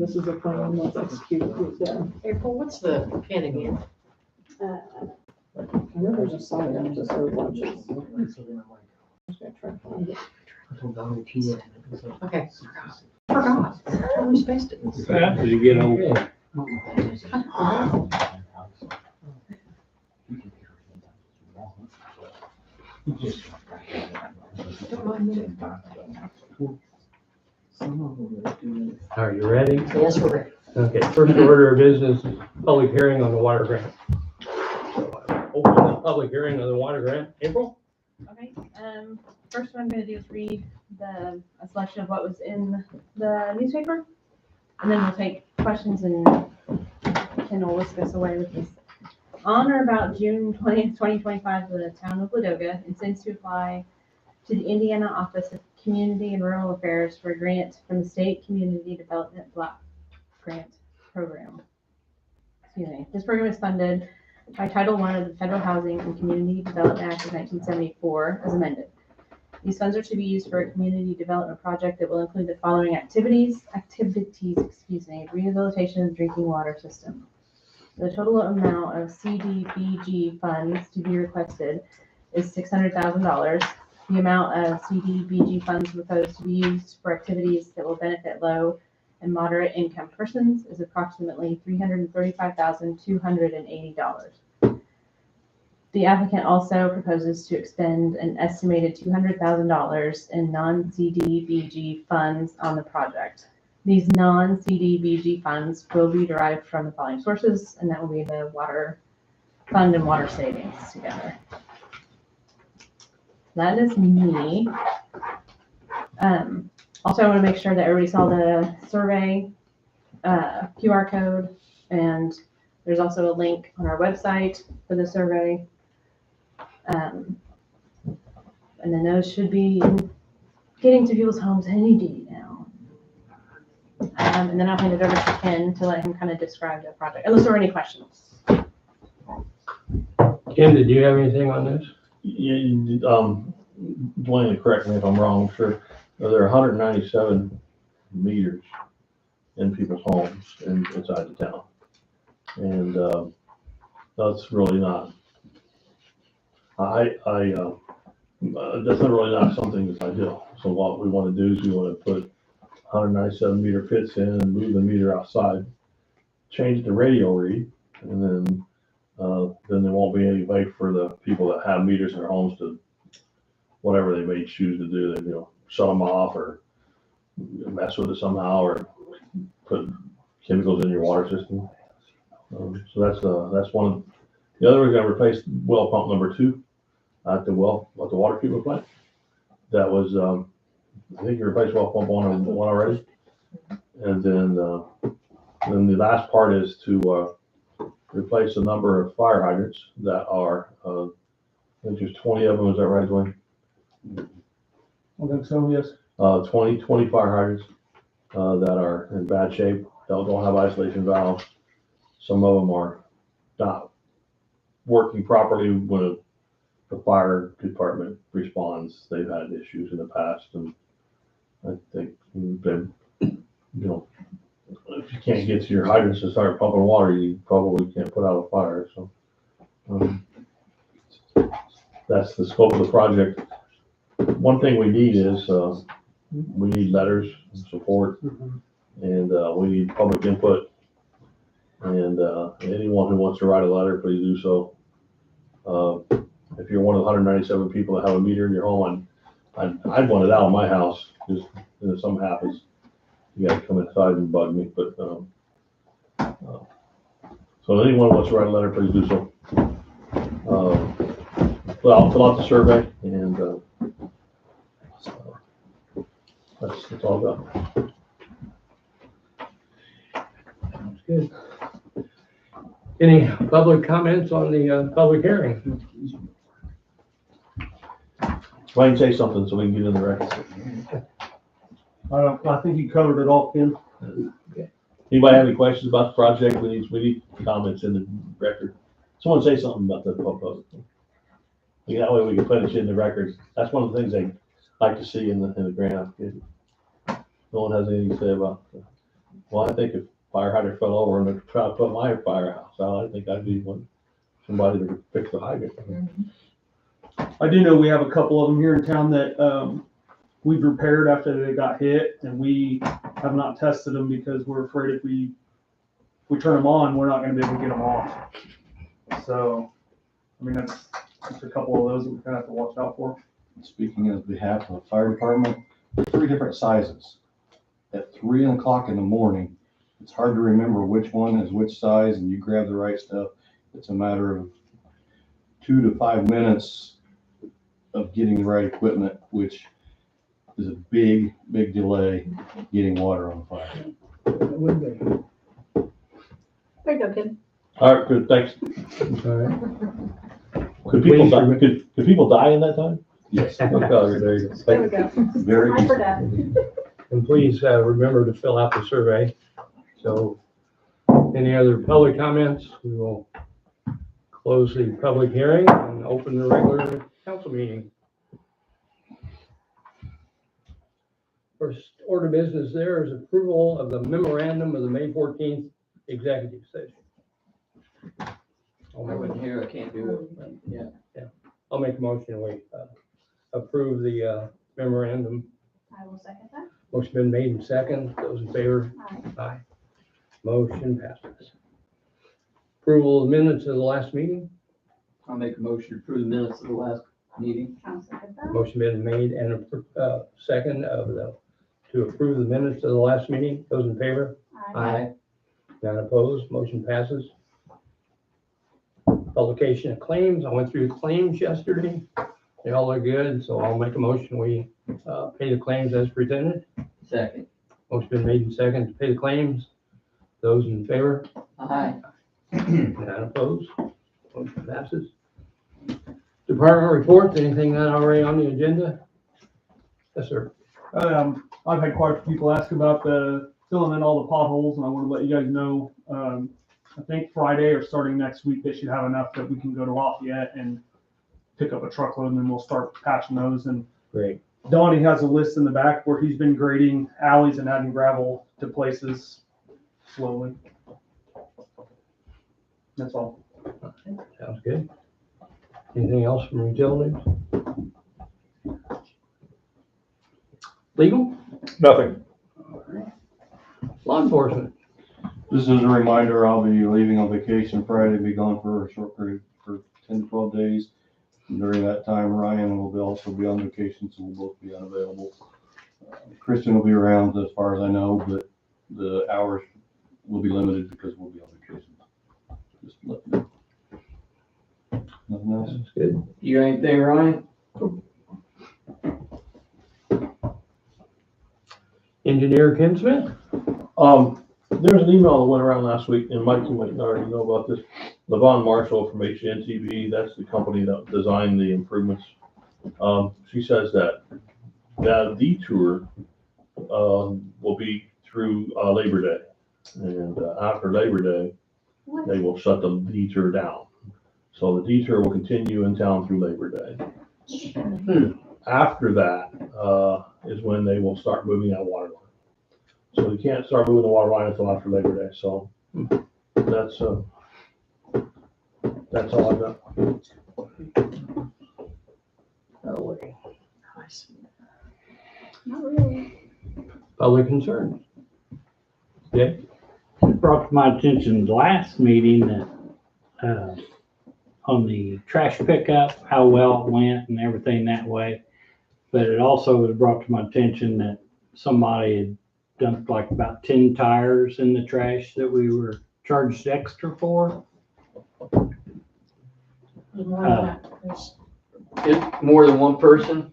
This is a plan that's executed with them. April, what's the pin again? I know there's a site on this other watches. Just gotta try to find it. Okay. Forgot. Totally spaced it. Pat, did you get home? Don't mind me. Are you ready? Yes, we're ready. Okay, first order of business, public hearing on the water grant. So open the public hearing on the water grant. April? Okay, first what I'm gonna do is read a selection of what was in the newspaper. And then we'll take questions and Ken will whisk us away with this. On or about June 20th, 2025, the town of Ladoga intends to apply to the Indiana Office of Community and Rural Affairs for a grant from the State Community Development Block Grant Program. Excuse me. This program is funded by Title I of the Federal Housing and Community Development Act of 1974 as amended. These funds are to be used for a community development project that will include the following activities, rehabilitation of the drinking water system. The total amount of CDBG funds to be requested is $600,000. The amount of CDBG funds proposed to be used for activities that will benefit low and moderate income persons is approximately $335,280. The applicant also proposes to expend an estimated $200,000 in non-CDBG funds on the project. These non-CDBG funds will be derived from the following sources, and that will be the water fund and water savings together. That is me. Also, I want to make sure that everybody saw the survey QR code, and there's also a link on our website for the survey. And then those should be getting to people's homes any day now. And then I'll hand it over to Ken to let him kind of describe the project, unless there are any questions. Kim, did you have anything on this? Yeah, Dwayne, correct me if I'm wrong, I'm sure. There are 197 meters in people's homes inside the town. And that's really not, that's not really not something that's ideal. So what we want to do is we want to put 197 meter pits in and move the meter outside, change the radio read, and then there won't be any way for the people that have meters in their homes to, whatever they may choose to do, they, shut them off or mess with it somehow or put chemicals in your water system. So that's one of the other. We're going to replace well pump number 2 at the water treatment plant. That was I think you replaced well pump 1 and 1 already, and then the last part is to replace a number of fire hydrants that are I think there's 20 of them. Is that right, Dwayne? I think so, yes. 20 fire hydrants that are in bad shape. Don't have isolation valves. Some of them are not working properly when the fire department responds. They've had issues in the past, and I think if you can't get to your hydrants to start pumping water, you probably can't put out a fire. So that's the scope of the project. One thing we need is we need letters of support, and we need public input. And anyone who wants to write a letter, please do so. If you're one of the 197 people that have a meter in your home, I'd want it out of my house, because if something happens, you got to come inside and bug me. But so anyone who wants to write a letter, please do so. Fill out the survey, and that's all I've got. Sounds good. Any public comments on the public hearing? Why don't you say something so we can get in the record? I think you covered it all, Ken. Anybody have any questions about the project? We need comments in the record. Someone say something about the public. That way we can put it in the records. That's one of the things they like to see in the grant application. No one has anything to say about Well, I think if fire hydrant fell over and they tried to put my firehouse out, I think I'd be somebody to fix the hydrant. I do know we have a couple of them here in town that, we've repaired after they got hit, and we have not tested them because we're afraid if we turn them on, we're not gonna be able to get them off. So, I mean, that's a couple of those that we kind of have to watch out for. Speaking on behalf of the fire department, there's 3 different sizes. At 3 o'clock in the morning, it's hard to remember which one is which size, and you grab the right stuff. It's a matter of 2 to 5 minutes of getting the right equipment, which is a big, big delay getting water on fire. There you go, kid. All right, good, thanks. All right. Could people die, could people die in that time? Yes, Okay, there you go. There we go. very I easy. forgot. And please remember to fill out the survey. So any other public comments? We will close the public hearing and open the regular council meeting. First order of business there is approval of the memorandum of the May 14th executive session. I wasn't here, I can't do it, but yeah. I'll make a motion, we approve the memorandum. I will second that. Motion been made and second. Those in favor? Aye. Aye. Motion passes. Approval of minutes of the last meeting. I'll make a motion to approve the minutes of the last meeting. I'll second that. Motion been made and second to approve the minutes of the last meeting. Those in favor? Aye. None opposed. Motion passes. Publication of claims. I went through the claims yesterday. They all look good, so I'll make a motion. We pay the claims as presented. Second. Motion been made and second to pay the claims. Those in favor? Aye. None opposed. Motion passes. Department reports, anything not already on the agenda? Yes, sir. I've had quite a few people ask about the filling in all the potholes, and I want to let you guys know, I think Friday or starting next week, they should have enough that we can go to Lafayette and pick up a truckload, and then we'll start patching those. And Great. Donnie has a list in the back where he's been grading alleys and adding gravel to places slowly. That's all. Sounds good. Anything else from utilities? Legal? Nothing. Law enforcement? This is a reminder, I'll be leaving on vacation Friday, be gone for a short period for 10 to 12 days. And during that time, Ryan will also be on vacation, so we'll both be unavailable. Kristen will be around as far as I know, but the hours will be limited because we'll be on vacation. Just let me know. Nothing else? Sounds good. You ain't there, Ryan? Engineer Ken Smith? There was an email that went around last week, and Mike, you might already know about this. Levon Marshall from HNTV, that's the company that designed the improvements. She says that detour will be through Labor Day. And after Labor Day, they will shut the detour down. So the detour will continue in town through Labor Day. After that is when they will start moving that water line. So we can't start moving the water line until after Labor Day. So that's all I've got. Oh, Nice. Not really. public concerns? Yeah, It brought to my attention last meeting that, on the trash pickup, how well it went and everything that way. But it also was brought to my attention that somebody had dumped like about 10 tires in the trash that we were charged extra for. It, more than one person?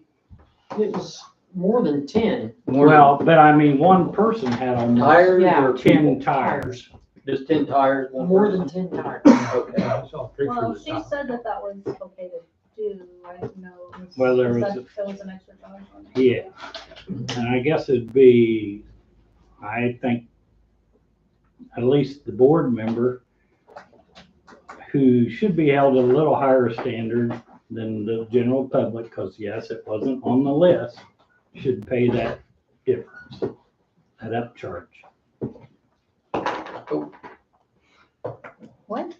It was more than 10. Well, but I mean, one person had almost Tires Yeah. or 10 people? tires. Just 10 tires? one More person? than 10 times. Okay. I saw a Well, picture she of said that was okay to do. I didn't know. Well, there was There was an extra charge on it. Yeah. And I guess it'd be, I think, at least the board member who should be held to a little higher standard than the general public, because yes, it wasn't on the list, should pay that difference, that upcharge. What?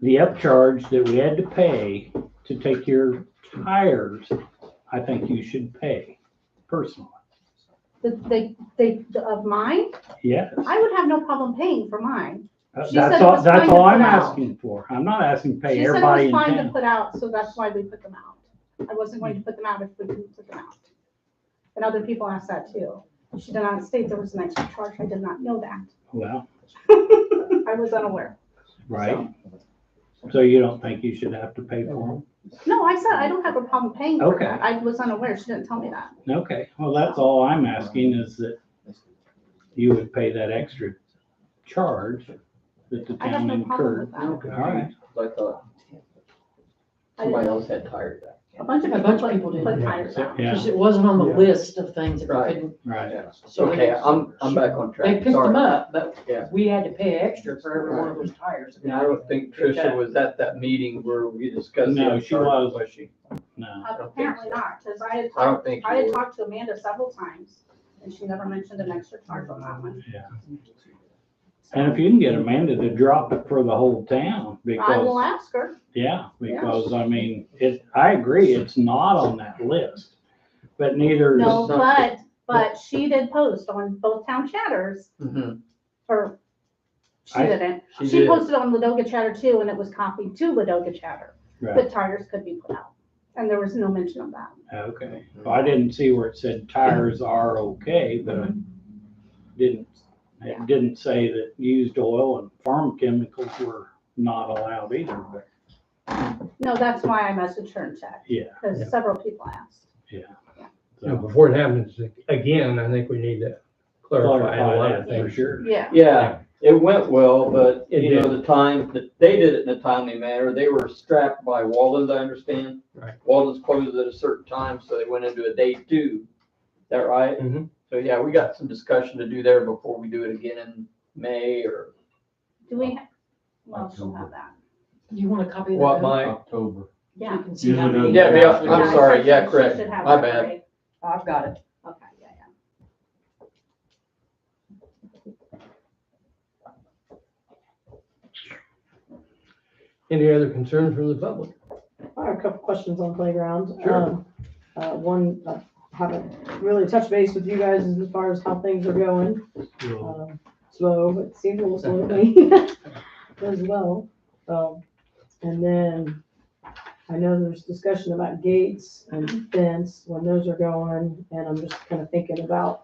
The upcharge that we had to pay to take your tires, I think you should pay personally. Of mine, Yes. I would have no problem paying for mine. She That's said it all, was that's fine to all I'm put out. asking for. I'm not asking to pay She said it everybody was in fine to town. put out, so that's why we put them out. I wasn't going to put them out if we didn't put them out. And other people asked that too. She did not state there was an extra charge. I did not know that. Well, I was unaware. right. So you don't think you should have to pay for No, I said I don't have a problem paying for Okay. that. I was unaware. She didn't tell me that. them? Okay, well, that's all I'm asking is that you would pay that extra charge that the I have town no problem incurred. with that. All right. I thought I somebody didn't- else had tires back. A bunch of A people bunch of people put did. tires out. Yeah, Because it wasn't on the Yeah. list of things that we Right. couldn't, right. so Okay, they, I'm back on they track, picked them sorry. up, but Yeah. we had to pay extra for every one of those tires. And I don't think Tricia was at that meeting where we discussed. the No, she upcharge, was. she? No. Apparently not, because I don't think I you had were. talked to Amanda several times and she never mentioned an extra charge on that one. And if you can get Amanda to drop it for the whole town, I will because, ask her. yeah, because I mean, I agree, it's not on that list. But neither is. No, but she did post on both town chatters, Mhm. or she I- didn't. She She did. posted on Ladoga Chatter too, and it was copied to Ladoga Chatter, Right. that tires could be put out. And there was no mention of that. Okay, well, I didn't see where it said tires are okay, but it didn't say that used oil and farm chemicals were not allowed either, but, No, that's why I messaged her and checked, yeah. because several people asked. You So, know, before it happens again, I think we need to clarify a lot clarify of that for things. sure. Yeah. Yeah, it went well, but It you know, did. the time that they did it in a timely manner, they were strapped by Walden's, I understand. Right. Walden's closed at a certain time, so they went into a day 2. Is that right? Mhm. So yeah, we got some discussion to do there before we do it again in May or Do we, well, she'll have that. You want a copy of that? what, note? Mike? October. So Yeah. you can see how Usually many. doesn't- Yeah, yeah, I'm I sorry, said yeah, she correct. should have My that bad. already. I've got it. Okay, yeah, Any other concerns from the public? I have a couple questions on playground. Sure. One, I haven't really touched base with you guys as far as how things are going. Slow, it seems a little slow to me as well. And then I know there's discussion about gates and fence, when those are going, and I'm just kind of thinking about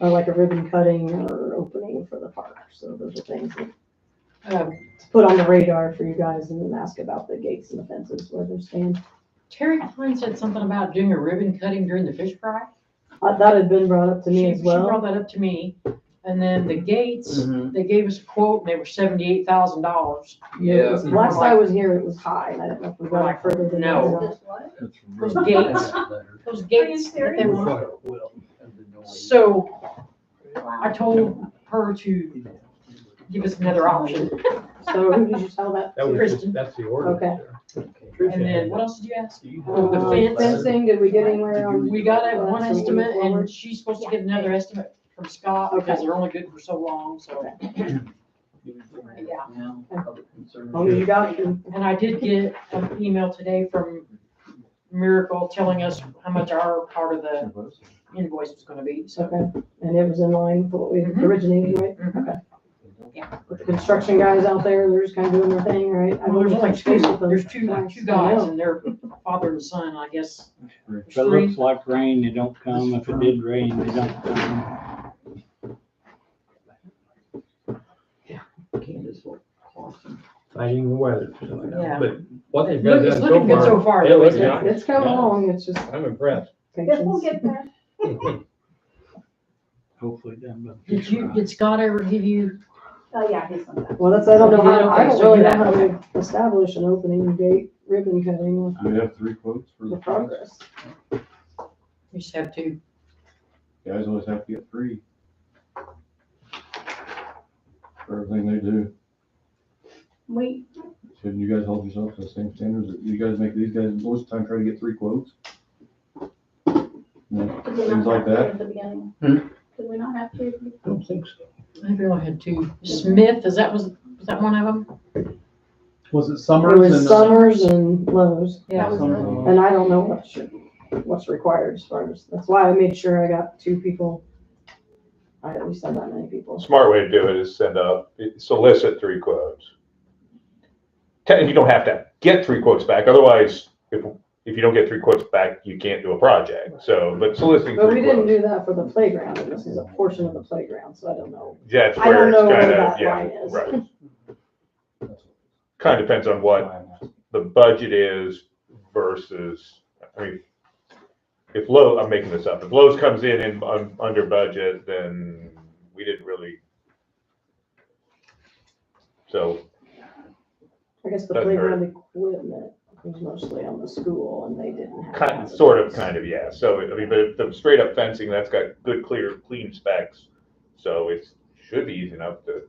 like a ribbon cutting or opening for the park. So those are things that Um, to put on the radar for you guys and then ask about the gates and the fences, where they stand. Terry Klein said something about doing a ribbon cutting during the fish fry. That had been brought up to me as She well. brought that up to me. And then the gates, Mhm. they gave us a quote and they were $78,000. It was- Yeah. Last I was here, it was high, and I don't know if we got it further than that. No. or not. This what? Those gates, those gates that they That's were. what- So Wow. I told her to give us another option. So who did you tell that That to? was just, that's the order. Okay. And then what else did you ask? The Uh, fence. Fencing, did we get anywhere on? We got a one that, so moving estimate forward? and she's supposed to get another estimate from Scott because they're only good for so long, so. Yeah. As long as you got it. And I did get an email today from Miracle telling us how much our part of the invoice was gonna be, so. Okay, and it was in line with what we Mhm. originated, right? Mhm. Okay. Yeah. With the construction guys out there, they're just kind of doing their thing, right? I Well, there's only touched base two, with them. there's two I guys know. and their father and son, I guess. There's If it three. looks like rain, they don't come. If it did rain, they don't come. Candace will awesome. Fighting the weather. So, Yeah. But what they've got It's done looking good so so far, far, it though, looks isn't it? nice. It's coming Yeah. along, it's just I'm impressed. Yes, we'll patience. get there. Hopefully done, but. Did Scott ever give you, Oh, yeah, he's on that. Well, that's, I don't know, I don't So really you know have- how to establish an opening gate ribbon cutting with Do we have 3 quotes for the the fence? progress. you just have to, Guys always have to get 3. For everything they do. We, Shouldn't you guys hold yourself to the same standards that you guys make these guys most of the time try to get 3 quotes? You know, did we Things not like have to that. at the beginning? Hmm? Did we not have to? I don't think so. I think we only had two. Smith, was that one of them? Was it It Summers was and? Summers and Lowe's, Yeah. Summers. and I don't know what's required as far as, that's why I made sure I got two people. I at least had that many people. Smart way to do it is solicit 3 quotes. You don't have to get 3 quotes back, otherwise, if you don't get 3 quotes back, you can't do a project. So, but soliciting 3 But we didn't quotes. do that for the playground, and this is a portion of the playground, so I don't know. That's I where don't it's know where kind of, that yeah, line is. right. Kind of depends on what the budget is versus, I mean, if I'm making this up, if Lowe's comes in under budget, then we didn't really. So, I guess the Doesn't playground equipment was mostly on the school, and they didn't have. kind of, yeah. So, I mean, but if the straight up fencing, that's got good, clean specs. So it should be easy enough to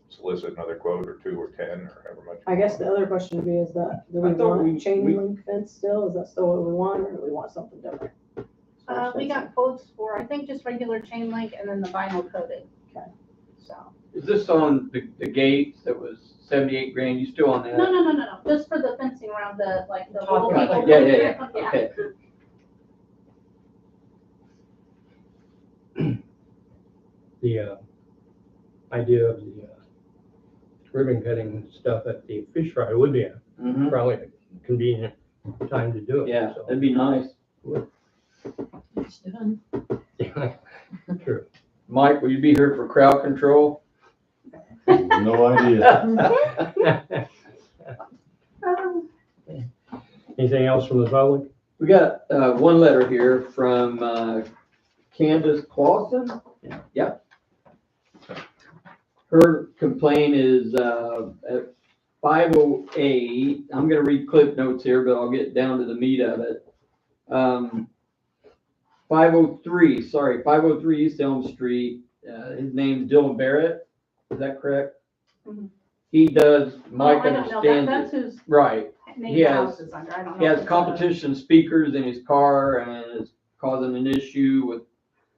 solicit another quote or 2 or 10 or however much. I guess the other question would be is that, do we I thought want chain link fence still? Is that still what we want, or do we want something different? We got quotes for, I think, just regular chain link and then the vinyl coated. Okay. So, Is this on the gates that was 78 grand? You still on that? no, just for the fencing around the, like, the little Top people. one. Yeah. Okay. The idea of the ribbon cutting stuff at the fish fry would be Mhm. probably a convenient time to do it. Yeah, so. that'd be nice. It's done. True. Mike, will you be here for crowd control? No idea. Anything else from the public? We got one letter here from Candace Clausen. Yep. Her complaint is at 508. I'm going to read clip notes here, but I'll get down to the meat of it. 503 East Elm Street. His name's Dylan Barrett. Is that correct? Mhm. He does, Mike I don't know, understands that's it. whose Right. name He the has- house is under, I don't know. He if has it's competition speakers in his car and is causing an issue with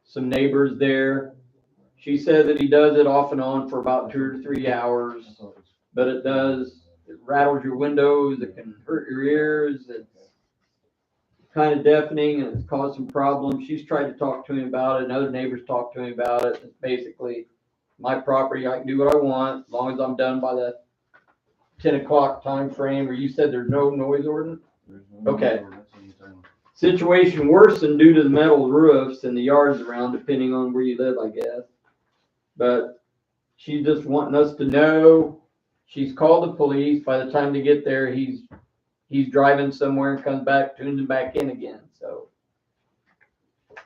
some neighbors there. She said that he does it off and on for about 2 or 3 hours, but it rattles your windows, it can hurt your ears, it's kind of deafening and it's caused some problems. She's tried to talk to him about it and other neighbors talked to him about it. It's basically my property, I can do what I want as long as I'm done by the 10 o'clock time frame, or you said there's no noise ordinance? Okay. Situation worsened due to the metal roofs and the yards around, depending on where you live, I guess. But she's just wanting us to know. She's called the police. By the time they get there, he's driving somewhere and comes back, tunes him back in again. So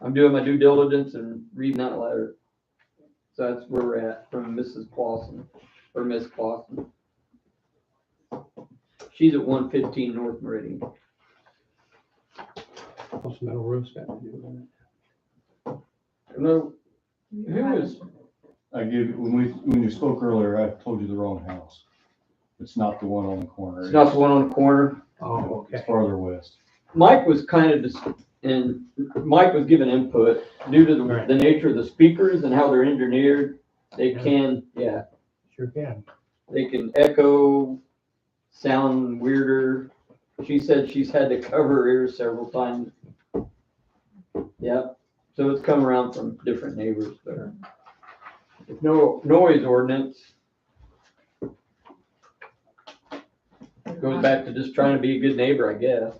I'm doing my due diligence and reading that letter. So that's where we're at from Mrs. Clausen, or Miss Clausen. She's at 115 North Meridian. What's metal roofs got to do with it? No, who is? When you spoke earlier, I told you the wrong house. It's not the one on the corner. It's not the one on the corner. Oh, It's okay. farther west. Mike was kind of and Mike was giving input due to Right. the nature of the speakers and how they're engineered. They Yeah. can, Sure can. they can echo, sound weirder. She said she's had to cover her ears several times. Yep. So it's come around from different neighbors, but if no noise ordinance goes back to just trying to be a good neighbor, I guess.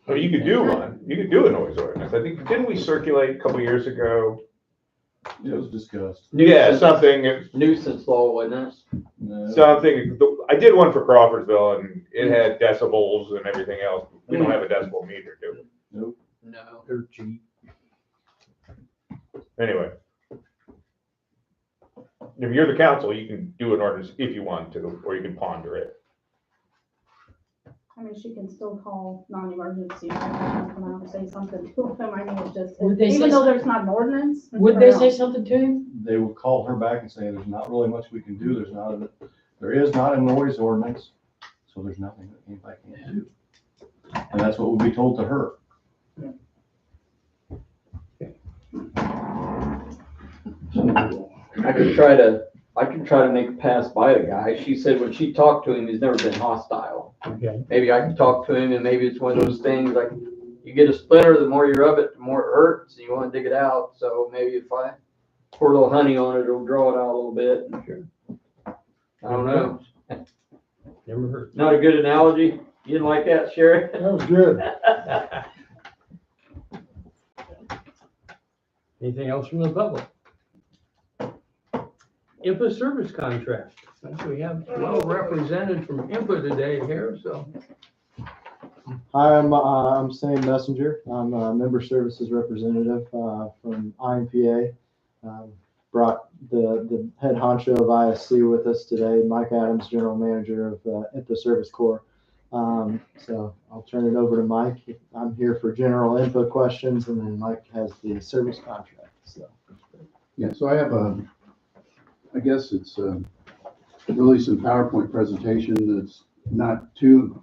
Well, you could do one. You could do a noise ordinance. I think, didn't we circulate a couple years ago? It was discussed. Yeah, something, Nuisance law, wasn't it? No. something. I did one for Crawfordsville and it had decibels and everything else. We don't have a decibel meter, do we? No. They're cheap. Anyway. If you're the council, you can do an ordinance if you want to, or you can ponder it. I mean, she can still call non-emergency, come out and say something to them, I mean, it's just, Would they say even though there's not an ordinance. Would they say something to him? They will call her back and say, there's not really much we can do. There is not a noise ordinance, so there's nothing that anybody can do. And that's what will be told to her. So I could try to make a pass by the guy. She said when she talked to him, he's never been hostile. Okay. Maybe I can talk to him and maybe it's one of those things like you get a splinter, the more you rub it, the more it hurts and you want to dig it out. So maybe if I pour a little honey on it, it'll draw it out a little bit. I don't know. Never heard. Not a good analogy. You didn't like that, Sherry? That was good. Anything else from the public? IMPA service contract. I think we have well represented from IMPA today here, so. Hi, I'm Sam Messenger. I'm a member services representative from IMPA. Brought the head honcho of ISC with us today, Mike Adams, General Manager of IMPA Service Corps. So I'll turn it over to Mike. I'm here for general input questions, and then Mike has the service contract. So. Yeah, so I have I guess it's really some PowerPoint presentation that's not too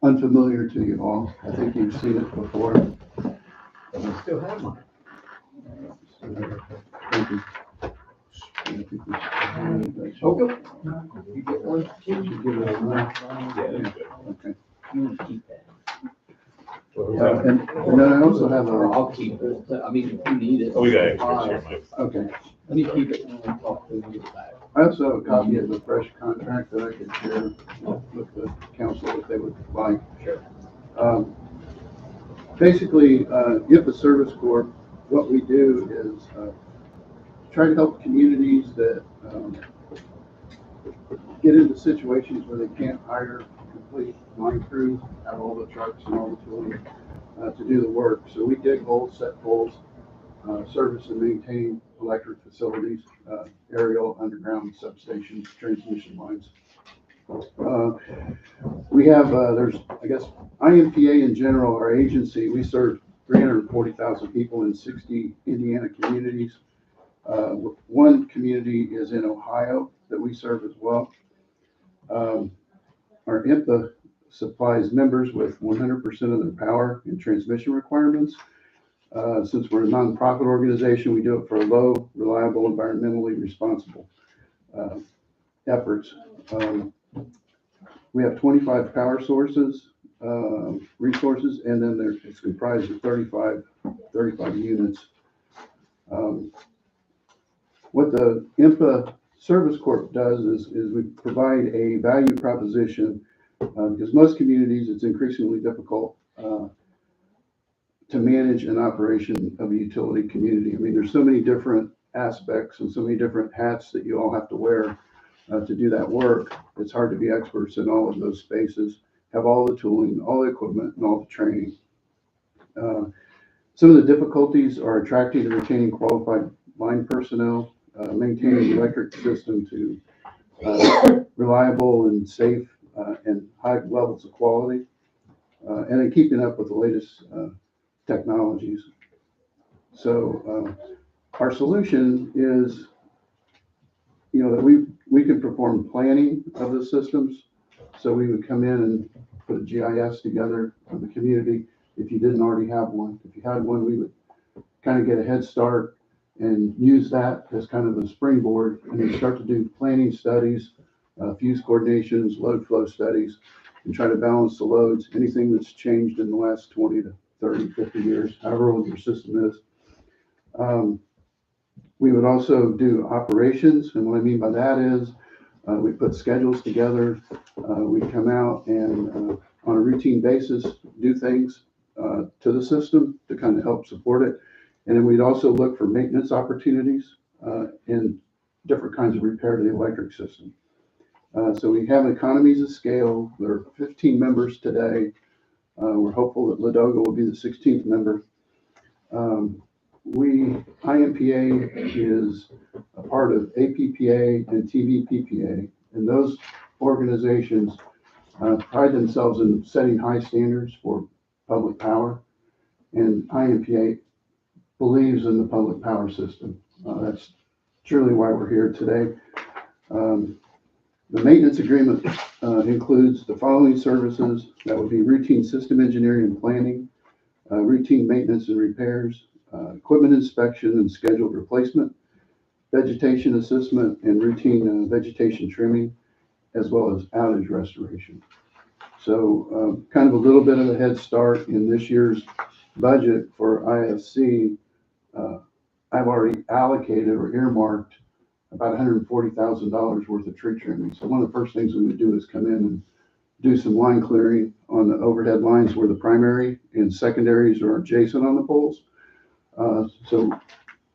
unfamiliar to you all. I think you've seen it before. I still have mine. Thank you. Okay. You get one? Should give it a run. Yeah, Okay. You want to keep that? And then I also have I'll keep it. I mean, if you need it. Oh, we got extras here, Mike. Okay. Let me keep it and we'll talk to you about it. I also have a copy of the fresh contract that I could share with the council if they would like. Sure. Basically, IMPA Service Corps, what we do is try to help communities that get into situations where they can't hire complete line crews, have all the trucks and all the tooling to do the work. So we dig holes, set poles, service and maintain electric facilities, aerial, underground substations, transmission lines. We have, there's, I guess, IMPA in general, our agency, we serve 340,000 people in 60 Indiana communities. One community is in Ohio that we serve as well. Our IMPA supplies members with 100% of their power and transmission requirements. Since we're a nonprofit organization, we do it for low, reliable, environmentally responsible efforts. We have 25 power sources, resources, and then it's comprised of 35 units. What the IMPA Service Corp does is we provide a value proposition because most communities, it's increasingly difficult to manage an operation of a utility community. I mean, there's so many different aspects and so many different hats that you all have to wear to do that work. It's hard to be experts in all of those spaces, have all the tooling, all the equipment, and all the training. Some of the difficulties are attracting and retaining qualified line personnel, maintaining the electric system to reliable and safe and high levels of quality, and then keeping up with the latest technologies. So our solution is, that we can perform planning of the systems. So we would come in and put a GIS together of the community if you didn't already have one. If you had one, we would kind of get a head start and use that as kind of a springboard and then start to do planning studies, fuse coordinations, load flow studies, and try to balance the loads, anything that's changed in the last 20 to 30, 50 years, however old your system is. We would also do operations, and what I mean by that is we put schedules together. We come out and on a routine basis do things to the system to kind of help support it. And then we'd also look for maintenance opportunities in different kinds of repair to the electric system. So we have economies of scale. There are 15 members today. We're hopeful that Ladoga will be the 16th member. IMPA is a part of APPA and TVPPA, and those organizations pride themselves in setting high standards for public power, and IMPA believes in the public power system. That's truly why we're here today. The maintenance agreement includes the following services. That would be routine system engineering and planning, routine maintenance and repairs, equipment inspection and scheduled replacement, vegetation assessment and routine vegetation trimming, as well as outage restoration. So kind of a little bit of a head start in this year's budget for IFC. I've already allocated or earmarked about $140,000 worth of tree trimming. So one of the first things we would do is come in and do some line clearing on the overhead lines where the primary and secondaries are adjacent on the poles. So,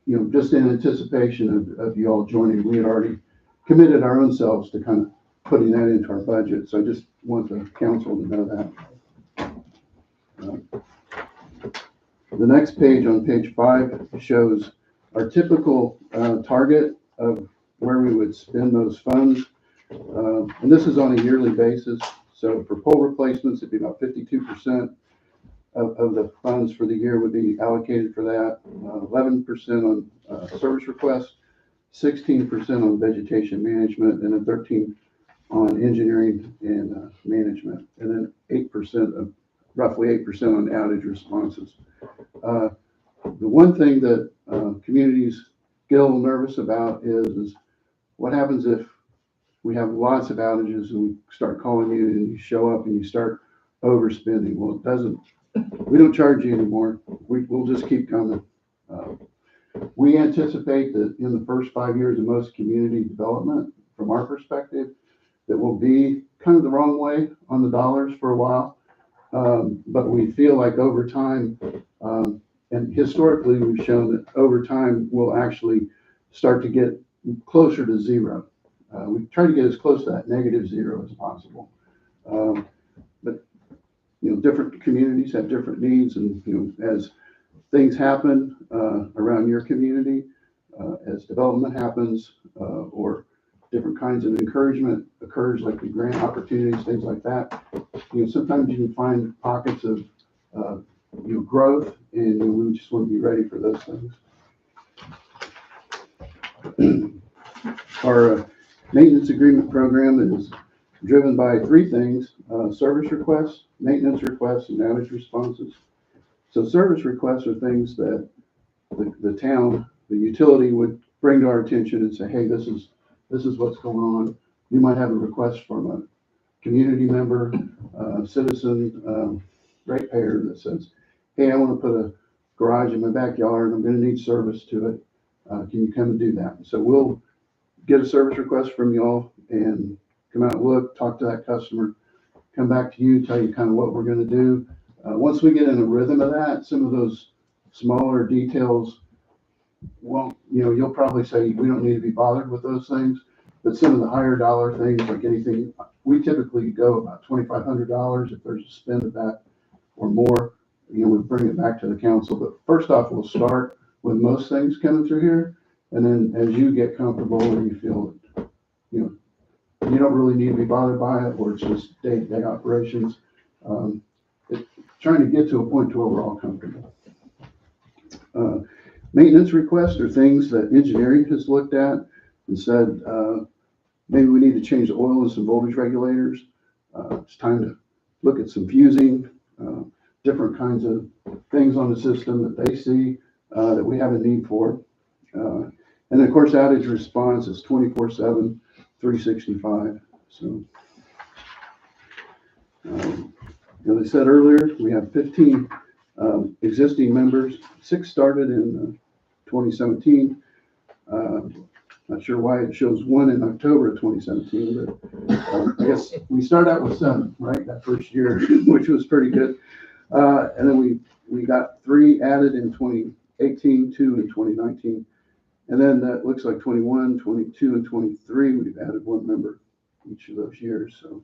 you know, just in anticipation of you all joining, we had already committed our own selves to kind of putting that into our budget. So I just want the council to know that. The next page, on page 5, shows our typical target of where we would spend those funds. And this is on a yearly basis. So for pole replacements, it'd be about 52% of the funds for the year would be allocated for that. 11% on service requests, 16% on vegetation management, and then 13% on engineering and management, and then 8% of roughly 8% on outage responses. The one thing that communities get a little nervous about is what happens if we have lots of outages and we start calling you and you show up and you start overspending. Well, it doesn't, we don't charge you anymore. We'll just keep coming. We anticipate that in the first 5 years of most community development, from our perspective, that will be kind of the wrong way on the dollars for a while. But we feel like over time, and historically we've shown that over time we'll actually start to get closer to zero. We try to get as close to that -0 as possible. But, you know, different communities have different needs, and, you know, as things happen around your community, as development happens, or different kinds of encouragement occurs, like the grant opportunities, things like that, you know, sometimes you can find pockets of, you know, growth, and, you know, we just want to be ready for those things. Our maintenance agreement program is driven by 3 things: service requests, maintenance requests, and outage responses. So service requests are things that the town, the utility would bring to our attention and say, hey, this is what's going on. You might have a request from a community member, citizen, ratepayer that says, hey, I want to put a garage in my backyard. I'm going to need service to it. Can you come and do that? So we'll get a service request from y'all and come out and look, talk to that customer, come back to you, tell you kind of what we're going to do. Once we get in a rhythm of that, some of those smaller details, well, you know, you'll probably say we don't need to be bothered with those things, but some of the higher dollar things, like anything, we typically go about $2,500 if there's a spend of that or more. You know, we bring it back to the council. But first off, we'll start with most things coming through here, and then as you get comfortable and you feel, you know, you don't really need to be bothered by it, or it's just day-to-day operations. It's trying to get to a point to where we're all comfortable. Maintenance requests are things that engineering has looked at and said, maybe we need to change the oil and some voltage regulators. It's time to look at some fusing, different kinds of things on the system that they see that we have a need for. And then, of course, outage response is 24/7, 365. So, as I said earlier, we have 15 existing members. 6 started in 2017. Not sure why it shows 1 in October of 2017, but I guess we started out with 7, right, that first year, which was pretty good. And then we got 3 added in 2018, 2 in 2019. And then that looks like 21, 22, and 23, we've added 1 member each of those years. So,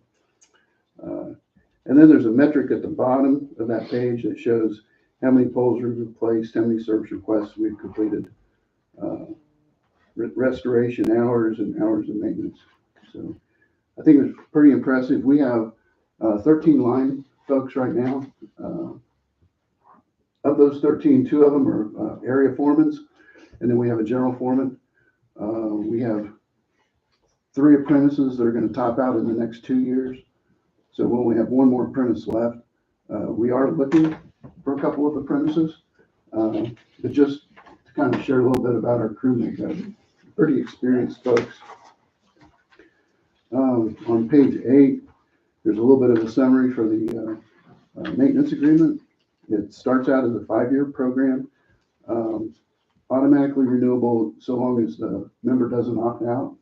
and then there's a metric at the bottom of that page that shows how many poles we've replaced, how many service requests we've completed, restoration hours, and hours of maintenance. So I think it's pretty impressive. We have 13 line folks right now. Of those 13, 2 of them are area foremans, and then we have a general foreman. We have 3 apprentices that are going to top out in the next 2 years. So we'll only have 1 more apprentice left. We are looking for a couple of apprentices. But just to kind of share a little bit about our crew makeup, pretty experienced folks. On page 8, there's a little bit of a summary for the maintenance agreement. It starts out as a 5-year program, automatically renewable so long as the member doesn't opt out.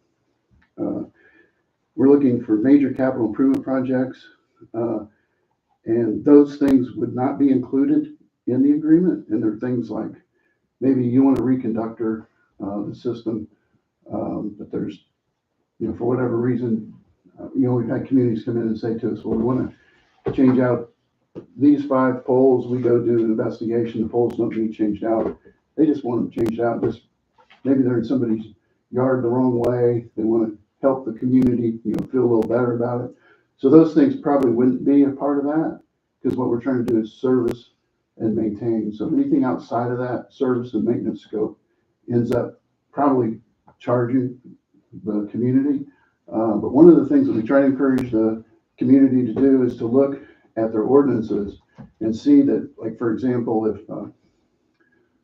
We're looking for major capital improvement projects, and those things would not be included in the agreement. And there are things like maybe you want to reconductor the system, but there's, for whatever reason, we've had communities come in and say to us, well, we want to change out these 5 poles. We go do an investigation. The poles don't need changed out. They just want them changed out. Just maybe they're in somebody's yard the wrong way. They want to help the community, feel a little better about it. So those things probably wouldn't be a part of that, because what we're trying to do is service and maintain. So anything outside of that service and maintenance scope ends up probably charging the community. But one of the things that we try to encourage the community to do is to look at their ordinances and see that, like, for example, if a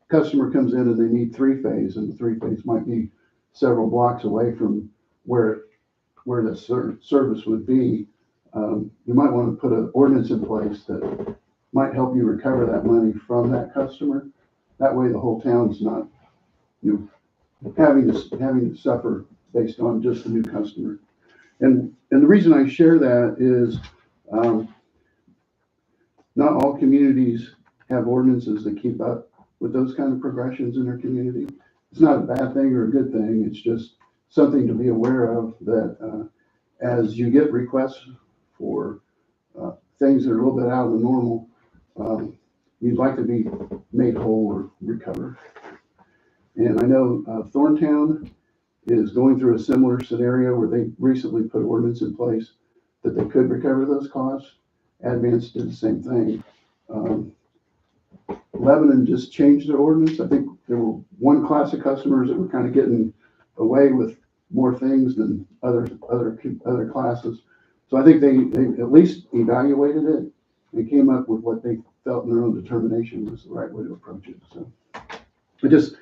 customer comes in and they need 3-phase, and the 3-phase might be several blocks away from where the service would be, you might want to put an ordinance in place that might help you recover that money from that customer. That way the whole town's not, having to suffer based on just the new customer. And the reason I share that is not all communities have ordinances that keep up with those kind of progressions in their community. It's not a bad thing or a good thing. It's just something to be aware of, that as you get requests for things that are a little bit out of the normal, you'd like to be made whole or recover. And I know Thorntown is going through a similar scenario where they recently put ordinance in place that they could recover those costs. Advance did the same thing. Lebanon just changed their ordinance. I think there were one class of customers that were kind of getting away with more things than other classes. So I think they at least evaluated it and came up with what they felt in their own determination was the right way to approach it. So I just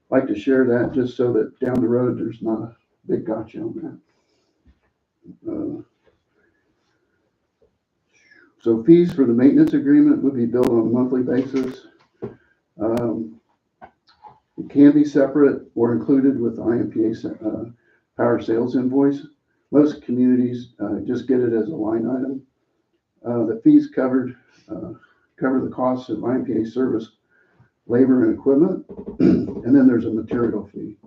like to share that, just so that down the road there's not a big gotcha on that. So fees for the maintenance agreement would be billed on a monthly basis. It can be separate or included with the IMPA power sales invoice. Most communities just get it as a line item. The fees cover the costs of IMPA service, labor, and equipment. And then there's a material fee.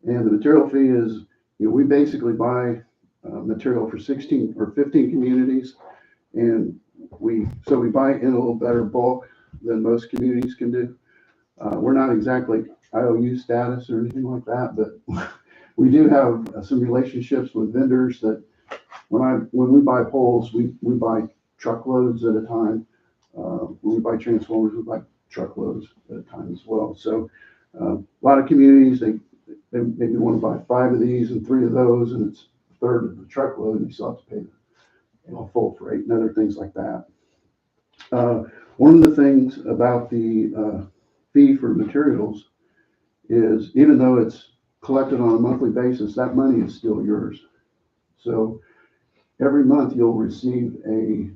And the material fee is, we basically buy material for 16 or 15 communities. And we buy in a little better bulk than most communities can do. We're not exactly IOU status or anything like that, but we do have some relationships with vendors that when we buy poles, we buy truckloads at a time. When we buy transformers, we buy truckloads at a time as well. So a lot of communities, they maybe want to buy 5 of these and 3 of those, and it's a third of the truckload, and you still have to pay full freight and other things like that. One of the things about the fee for materials is, even though it's collected on a monthly basis, that money is still yours. So every month you'll receive a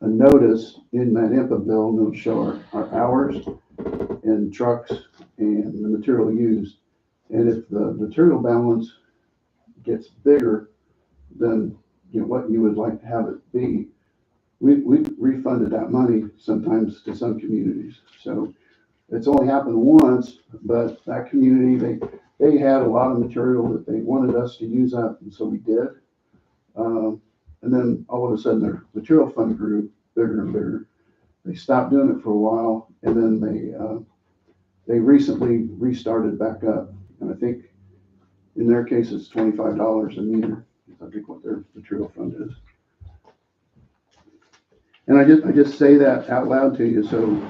notice in that IMPA bill, and it'll show our hours and trucks and the material used. And if the material balance gets bigger than what you would like to have it be, we've refunded that money sometimes to some communities. So it's only happened once, but that community, they had a lot of material that they wanted us to use up, and so we did. And then all of a sudden their material fund grew bigger and bigger. They stopped doing it for a while, and then they recently restarted back up. And I think in their case it's $25 a meter. I think what their material fund is. And I just say that out loud to you, so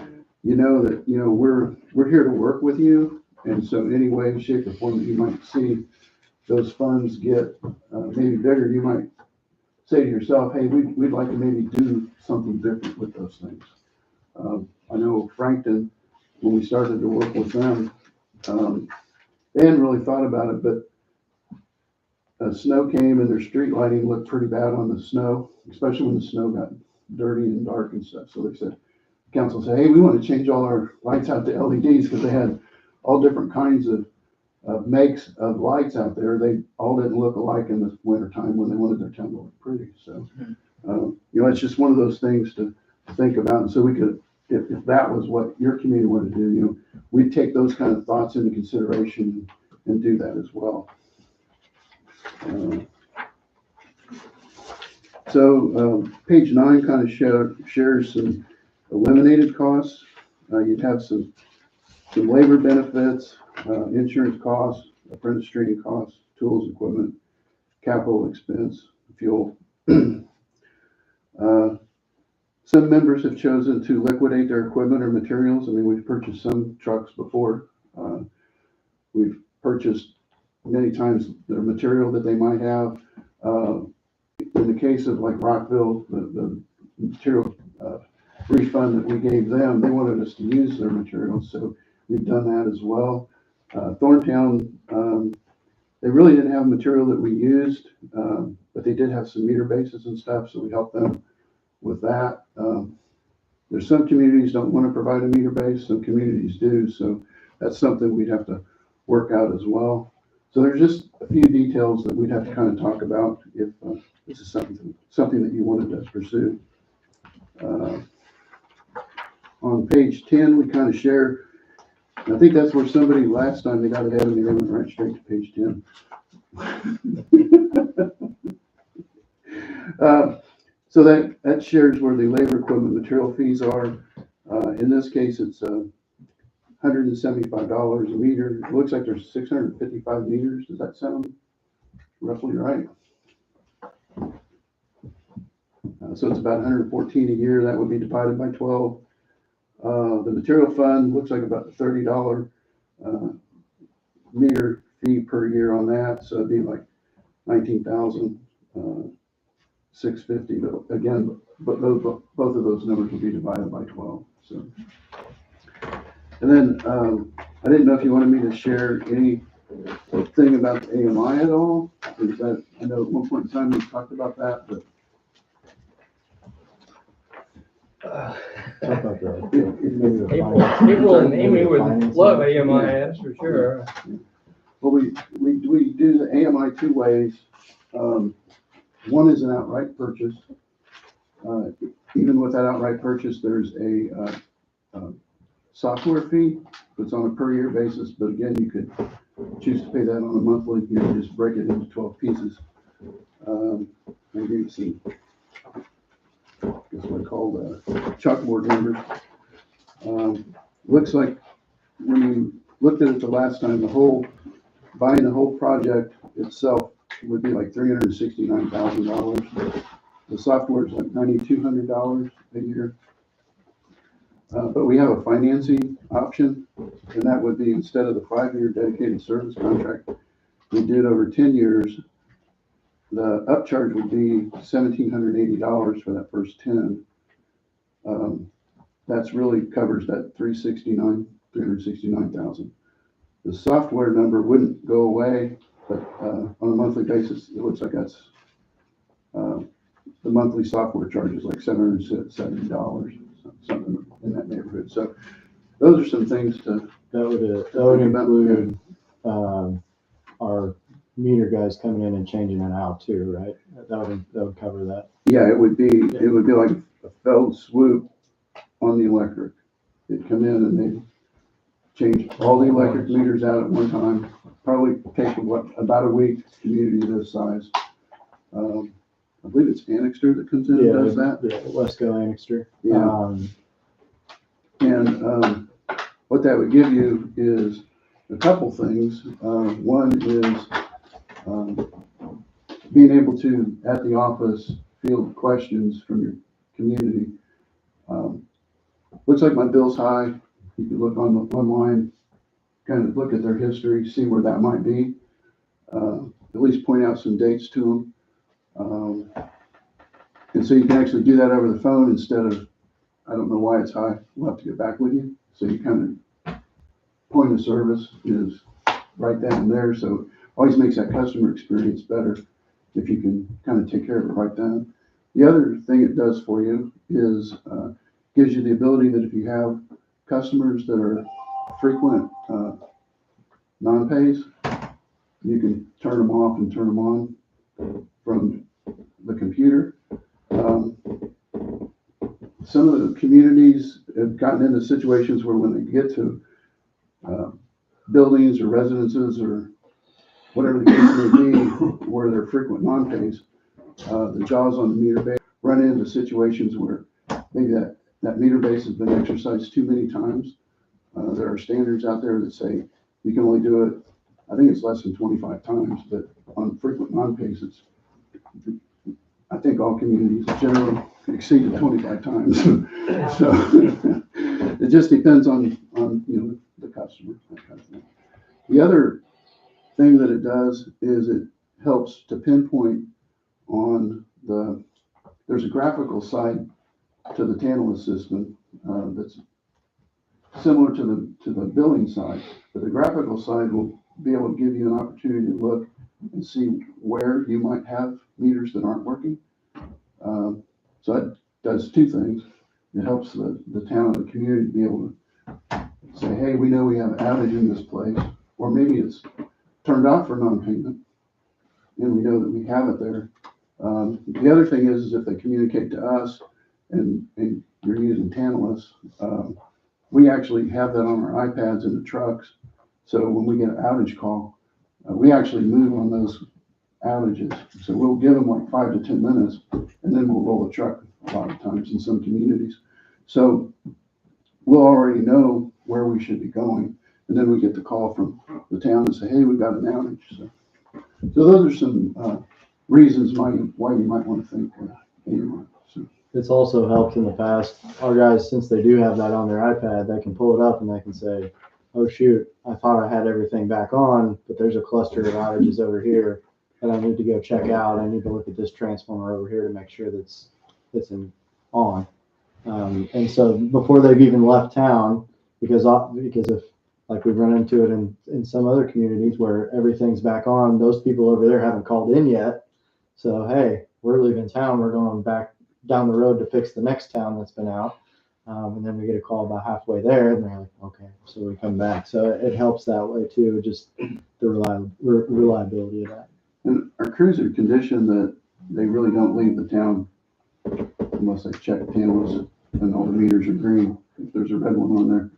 you know that we're here to work with you. And so any way, shape, or form that you might see those funds get maybe bigger, you might say to yourself, hey, we'd like to maybe do something different with those things. I know Frankton when we started to work with them. They hadn't really thought about it, but snow came and their street lighting looked pretty bad on the snow, especially when the snow got dirty and dark and stuff. So they said, council said, hey, we want to change all our lights out to LEDs because they had all different kinds of makes of lights out there. They all didn't look alike in the wintertime when they wanted their town to look pretty. So, it's just one of those things to think about. And so we could, if that was what your community wanted to do, we'd take those kind of thoughts into consideration and do that as well. Page 9 kind of shares some eliminated costs. You'd have some labor benefits, insurance costs, apprentice training costs, tools, equipment, capital expense, fuel. Some members have chosen to liquidate their equipment or materials. I mean, we've purchased some trucks before. We've purchased many times their material that they might have. In the case of like Rockville, the material refund that we gave them, they wanted us to use their materials, so we've done that as well. Thorntown, they really didn't have material that we used, but they did have some meter bases and stuff, so we helped them with that. There's some communities don't want to provide a meter base, some communities do, so that's something we'd have to work out as well. So there's just a few details that we'd have to kind of talk about if this is something that you wanted to pursue. On page 10, we kind of share, I think that's where somebody last time they got ahead of me, they went right straight to page 10. So that shares where the labor, equipment, material fees are. In this case, it's $175 a meter. It looks like there's 655 meters. Does that sound roughly right? So it's about 114 a year. That would be divided by 12. The material fund looks like about a $30 meter fee per year on that. So it'd be like 19,650. But again, both of those numbers would be divided by 12. So, and then I didn't know if you wanted me to share anything about the AMI at all. Is that, I know at one point in time we talked about that, but People and Amy would love AMI, that's for sure. Well, we do the AMI two ways. One is an outright purchase. Even with that outright purchase, there's a software fee. It's on a per year basis, but again, you could choose to pay that on a monthly. You can just break it into 12 pieces. Maybe you see. That's what I call the chalkboard numbers. Looks like when you looked at it the last time, buying the whole project itself would be like $369,000. The software is like $9,200 a year. But we have a financing option, and that would be instead of the 5-year dedicated service contract, we did over 10 years. The upcharge would be $1,780 for that first 10. That's really covers that $369,000. The software number wouldn't go away, but on a monthly basis, it looks like that's the monthly software charge is like $770, something in that neighborhood. So those are some things to that would include our meter guys coming in and changing it out too, right? That would cover that. Yeah, it would be like a fell swoop on the electric. They'd come in and they'd change all the electric meters out at one time. Probably take about a week. Community this size. I believe it's Annixter that comes in and does that. Yeah, Wesco Annixter. Yeah. What that would give you is a couple things. One is being able to, at the office, field questions from your community. Looks like my bill's high. You can look online, kind of look at their history, see where that might be. At least point out some dates to them. And so you can actually do that over the phone instead of, I don't know why it's high. We'll have to get back with you. So you kind of point of service is right then and there, so always makes that customer experience better if you can kind of take care of it right then. The other thing it does for you is gives you the ability that if you have customers that are frequent non-pays, you can turn them off and turn them on from the computer. Some of the communities have gotten into situations where when they get to buildings or residences or whatever the case may be, where they're frequent non-pays, the jaws on the meter base run into situations where maybe that meter base has been exercised too many times. There are standards out there that say you can only do it, I think it's less than 25 times, but on frequent non-pays, I think all communities generally exceed it 25 times. So it just depends on the customer. That kind of thing. The other thing that it does is it helps to pinpoint on there's a graphical side to the Tantalus system that's similar to the billing side, but the graphical side will be able to give you an opportunity to look and see where you might have meters that aren't working. So it does two things. It helps the town and the community be able to say, hey, we know we have an outage in this place, or maybe it's turned off for non-payment, and we know that we have it there. The other thing is if they communicate to us and you're using Tantalus, we actually have that on our iPads in the trucks. So when we get an outage call, we actually move on those outages. So we'll give them like 5 to 10 minutes, and then we'll roll the truck a lot of times in some communities. So we'll already know where we should be going, and then we get the call from the town and say, hey, we've got an outage. So those are some reasons why you might want to think AMI. So. It's also helped in the past. Our guys, since they do have that on their iPad, they can pull it up and they can say, oh shoot, I thought I had everything back on, but there's a cluster of outages over here that I need to go check out. I need to look at this transformer over here to make sure that's on. And so before they've even left town, because if like we've run into it in some other communities where everything's back on, those people over there haven't called in yet. So, hey, we're leaving town. We're going back down the road to fix the next town that's been out. And then we get a call about halfway there and they're like, okay, so we come back. So it helps that way too, just the reliability of that. And our crews are conditioned that they really don't leave the town unless they check Tantalus and all the meters are green. If there's a red one on there.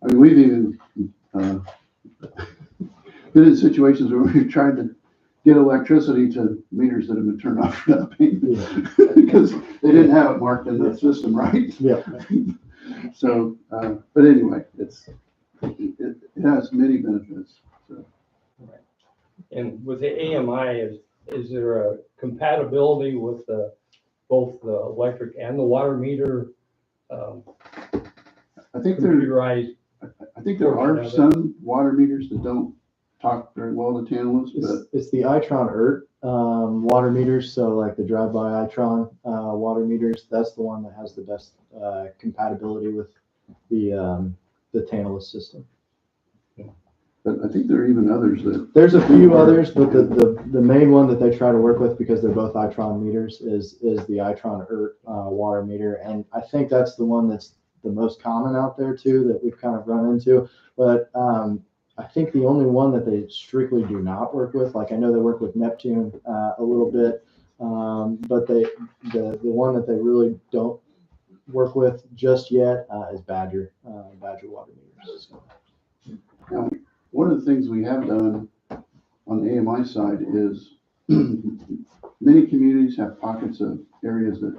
I mean, we've even been in situations where we've tried to get electricity to meters that have been turned off for not payment because they didn't have it marked in the system, right? Yeah. So, but anyway, it has many benefits. So. And with the AMI, is there a compatibility with both the electric and the water meter? I think there are some water meters that don't talk very well to Tantalus, but it's the Itron ERT water meters. So like the drive-by Itron water meters, that's the one that has the best compatibility with the Tantalus system. But I think there are even others that. There's a few others, but the main one that they try to work with, because they're both Itron meters, is the Itron ERT water meter, and I think that's the one that's the most common out there too that we've kind of run into. But I think the only one that they strictly do not work with, like I know they work with Neptune a little bit, but the one that they really don't work with just yet is Badger water meters. Now, one of the things we have done on the AMI side is many communities have pockets of areas that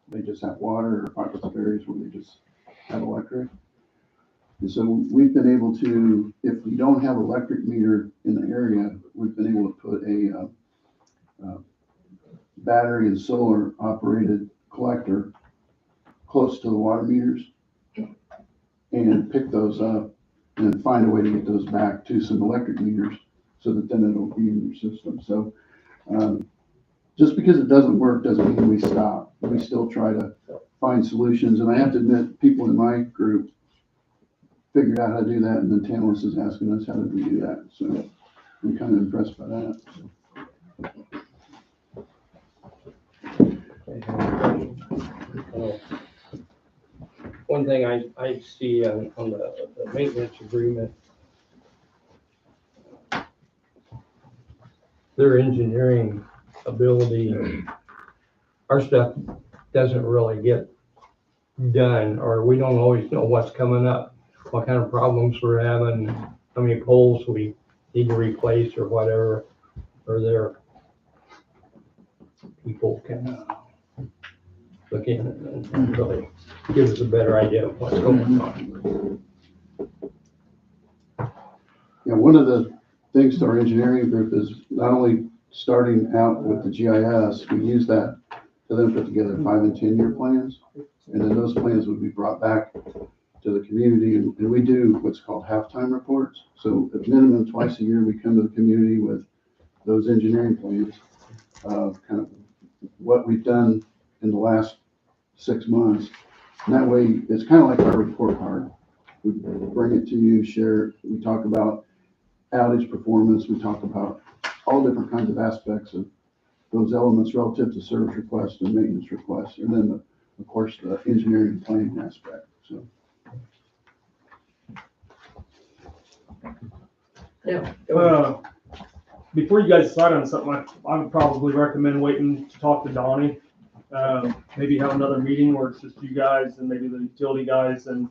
they just have water, or pockets of areas where they just have electric. And so we've been able to, if we don't have electric meter in the area, we've been able to put a battery and solar operated collector close to the water meters and pick those up and find a way to get those back to some electric meters so that then it'll be in your system. So just because it doesn't work doesn't mean we stop. We still try to find solutions. And I have to admit, people in my group figured out how to do that, and then Tantalus is asking us how to do that, so I'm kind of impressed by that. One thing I see on the maintenance agreement, their engineering ability, our stuff doesn't really get done, or we don't always know what's coming up, what kind of problems we're having, how many poles we need to replace or whatever, or their people can look in and really give us a better idea of what's going on. Yeah, one of the things to our engineering group is not only starting out with the GIS, we use that to then put together 5 and 10 year plans. And then those plans would be brought back to the community, and we do what's called halftime reports. So at minimum twice a year, we come to the community with those engineering plans, kind of what we've done in the last 6 months. And that way, it's kind of like our report card. We bring it to you, share it. We talk about outage performance. We talk about all different kinds of aspects of those elements relative to service requests and maintenance requests. And then, of course, the engineering planning aspect, so. Yeah. Before you guys decide on something, I would probably recommend waiting to talk to Donnie. Maybe have another meeting where it's just you guys and maybe the utility guys, and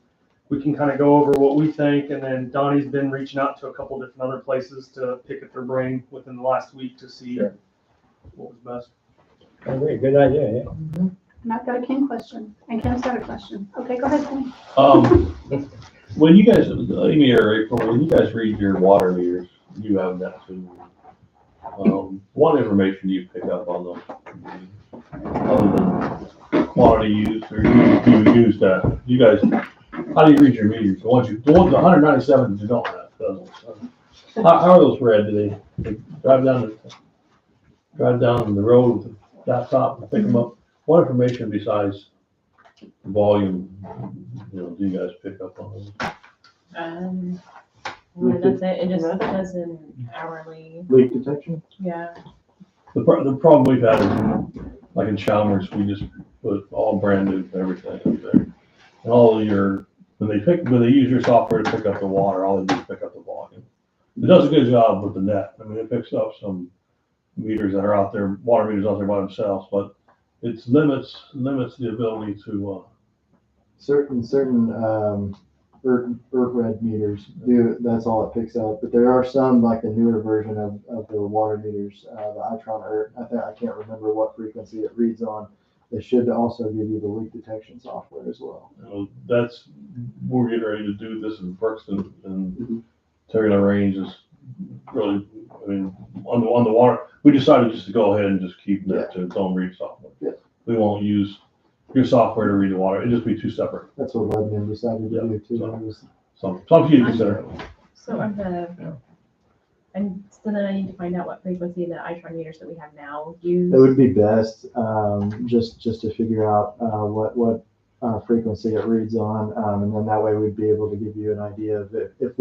we can kind of go over what we think. And then Donnie's been reaching out to a couple different other places to pick at their brain within the last week to see what was best. Okay, good idea, yeah. And I've got a Ken question, and Ken's got a question. Okay, go ahead, Kenny. When you guys, Amy or April, when you guys read your water meters, you have that too. What information do you pick up on those? Other than quantity used, or do you use that? You guys, how do you read your meters? The 197 you don't have. How are those read? Do they drive down the road with the laptop and pick them up? What information besides volume, do you guys pick up on those? Well, that's it. It just does an hourly. Leak detection? Yeah. The problem we've had is, like in Chalmers, we just put all brand new everything up there. And all of when they use your software to pick up the water, all they do is pick up the volume. It does a good job with the net. I mean, it picks up some meters that are out there, water meters out there by themselves, but it limits the ability to, Certain ERCOT meters do, that's all it picks up, but there are some, like the newer version of the water meters, the Itron ERCOT, I can't remember what frequency it reads on. They should also give you the leak detection software as well. we're getting ready to do this in Brookston, and Terry LaRange is really, I mean, on the water, we decided just to go ahead and just keep that to its own read software. Yeah. We won't use your software to read the water, it'd just be two separate. That's what Lebanon decided to do too. Something for you to consider. So and so then I need to find out what frequency the Itron meters that we have now use. It would be best, just to figure out, what frequency it reads on, and then that way we'd be able to give you an idea of if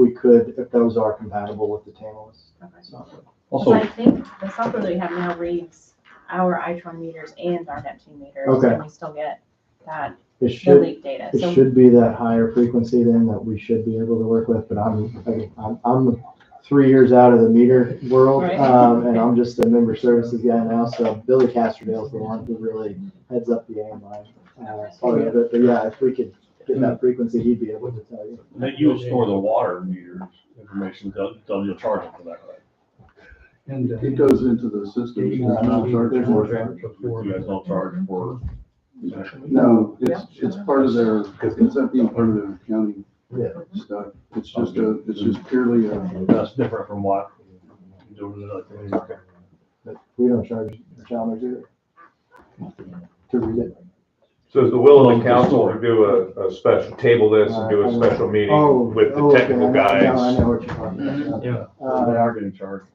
those are compatible with the Tantalus software. Also, I think the software that we have now reads our Itron meters and our Neptune meters, Okay. and we still get that It should, leak data. it should be that higher frequency then that we should be able to work with, but I'm 3 years out of the meter world, Right. and I'm just a member services guy now, so Billy Castrodale's the one who really heads up the AMI part of it, but yeah, if we could get that frequency, he'd be able to tell you. And then you'll store the water meters information, you'll charge them for that, right? And It goes into the system. There's no charge for it. You guys don't charge for. No, it's part of their, it's up being part of their accounting stuff. It's just purely, That's different from what you do with another community. But we don't charge the Chalmers either to read it. So is the will of the council to do a special, table this and do a special meeting with the technical okay. I guys? know what you're talking about. Yeah. They are getting charged.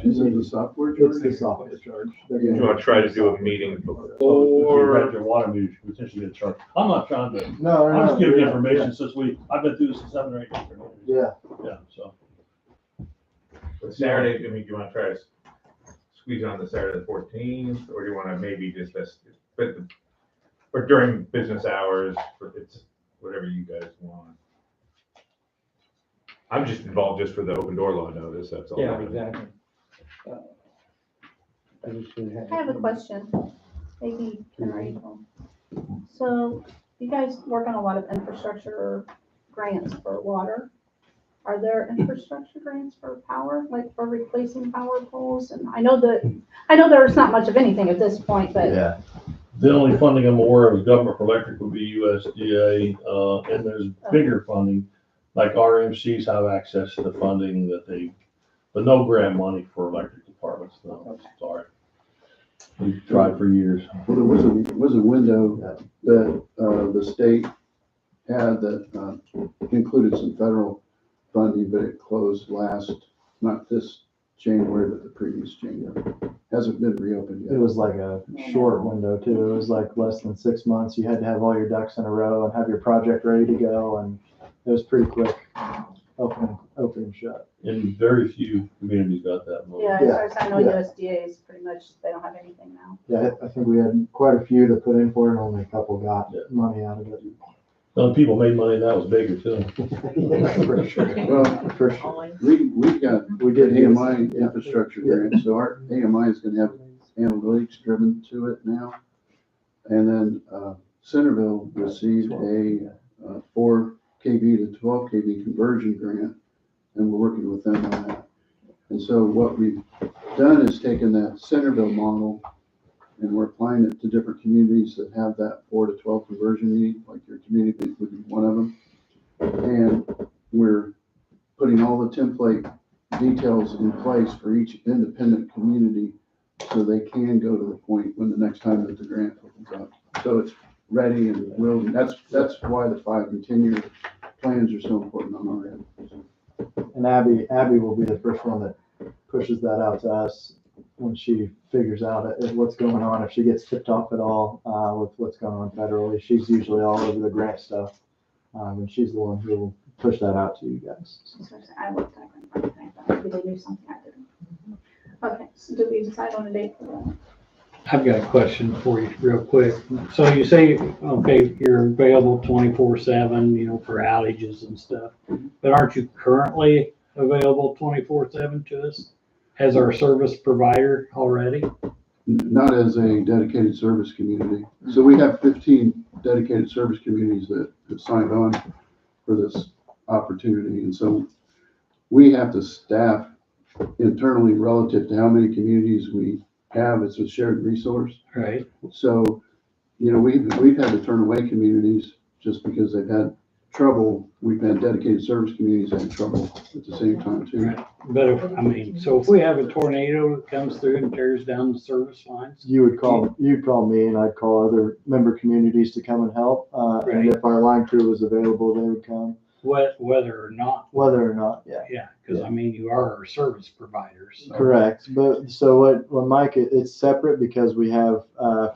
Is it the software It's charge? the software charge. They're Do you gonna- want to try to do a meeting If you got before? your water meter, you could potentially get a charge. I'm not trying to, No, I'm just giving you yeah, information since I've been through this 7 or 8 different years. Yeah, Yeah, so. Saturday, I mean, do you want to try to squeeze on the Saturday the 14th, or do you want to maybe just, but, or during business hours, it's whatever you guys want. I'm just involved just for the open door law notice, that's all. Yeah, exactly. I have a question, maybe Ken or April. So you guys work on a lot of infrastructure grants for water. Are there infrastructure grants for power, like for replacing power poles? And I know there's not much of anything at this point, but yeah. The only funding I'm aware of is government for electric would be USDA, and there's bigger funding, like RMCs have access to the funding but no grant money for electric departments, no, sorry. We've tried for years. Well, there was a window that, the state had that, included some federal funding, but it closed not this January, but the previous January. Hasn't been reopened yet. It was like a short window too. It was like less than 6 months. You had to have all your ducks in a row and have your project ready to go, and it was pretty quick, open and shut. And very few communities got that money. yeah, as far as I know, USDA is pretty much, they don't have anything now. Yeah, I think we had quite a few to put in for it, and only a couple got money out of it. Some people made money, that was bigger too. Yeah, for sure. Well, For sure. we did AMI infrastructure grant, so our AMI is gonna have analytics driven to it now. And then, Centerville received a 4 kV to 12 kV conversion grant, and we're working with them on that. And so what we've done is taken that Centerville model, and we're applying it to different communities that have that 4 to 12 conversion need, like your community would be one of them. And we're putting all the template details in place for each independent community so they can go to the point when the next time that the grant opens up. So it's ready and that's why the 5 and 10 year plans are so important on our end. And Abby will be the first one that pushes that out to us when she figures out what's going on, if she gets tipped off at all with what's going on federally. She's usually all over the grant stuff, and she's the one who will push that out to you guys. I looked at grant, maybe they knew something I didn't. Okay, so did we decide on a date for that? I've got a question for you real quick. So you say, okay, you're available 24/7, for outages and stuff, but aren't you currently available 24/7 to us as our service provider already? Not as a dedicated service community. So we have 15 dedicated service communities that have signed on for this opportunity. And so we have to staff internally relative to how many communities we have. It's a shared resource. Right. So, we've had to turn away communities just because they've had trouble. We've had dedicated service communities having trouble at the same time too. Right. But if we have a tornado that comes through and tears down the service lines, You'd call me, and I'd call other member communities to come and help. And Right. if our line crew was available, they would come, whether or not. whether or not, yeah. Yeah, because you are our service providers. So. Correct. But so what Mike, it's separate because we have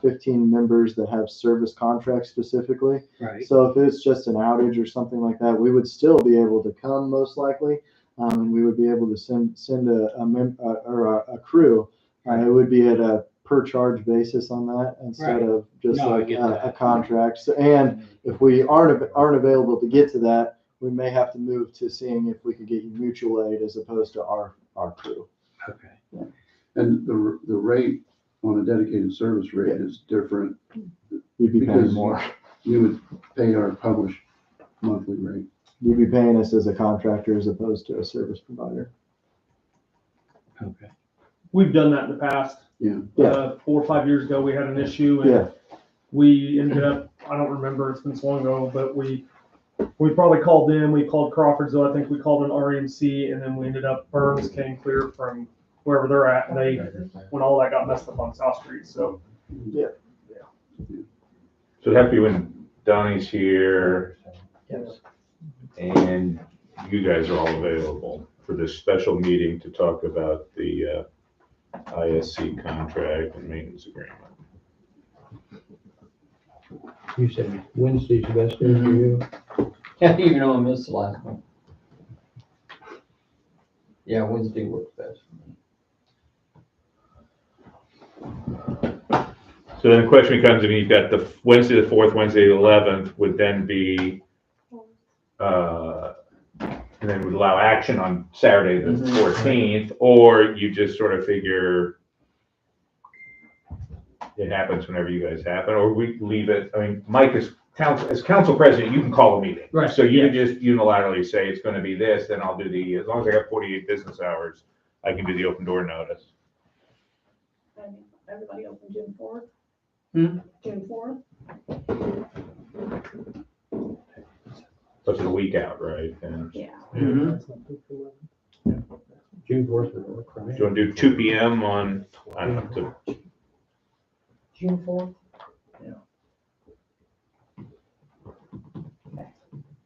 15 members that have service contracts specifically. Right. So if it's just an outage or something like that, we would still be able to come most likely. And we would be able to send a crew. It would be at a per charge basis on that instead of just a contract. So, and if we aren't available to get to that, we may have to move to seeing if we could get you mutual aid as opposed to our crew. Okay. Yeah. And the rate on a dedicated service rate is different. You'd be paying because more. You would pay our published monthly rate. You'd be paying us as a contractor as opposed to a service provider. Okay. We've done that in the past. Yeah. 4 or 5 years ago, we had an issue and we ended up, I don't remember, it's been so long ago, but we probably called them, we called Crawfordsville, I think we called an RMC, and then we ended up, Burns came clear from wherever they're at, and when all that got messed up on South Street, so. Yeah. So happy when Donnie's here Yes. and you guys are all available for this special meeting to talk about the ISC contract and maintenance agreement. You said Wednesday's the best day for you. Yeah, even though I missed the last one. Yeah, Wednesday works best for me. So then the question becomes, I mean, you've got the Wednesday the 4th, Wednesday the 11th would then be, and then would allow action on Saturday the 14th, or you just sort of figure it happens whenever you guys happen, or we leave it, I mean, Mike is as council president, you can call a meeting. Right. So you can just unilaterally say it's gonna be this, then I'll do as long as I got 48 business hours, I can do the open door notice. Everybody open June 4th? June 4th? That's a week out, right? And Yeah. June 4th would work for me. do you wanna do 2 PM on, I don't know, June 4th?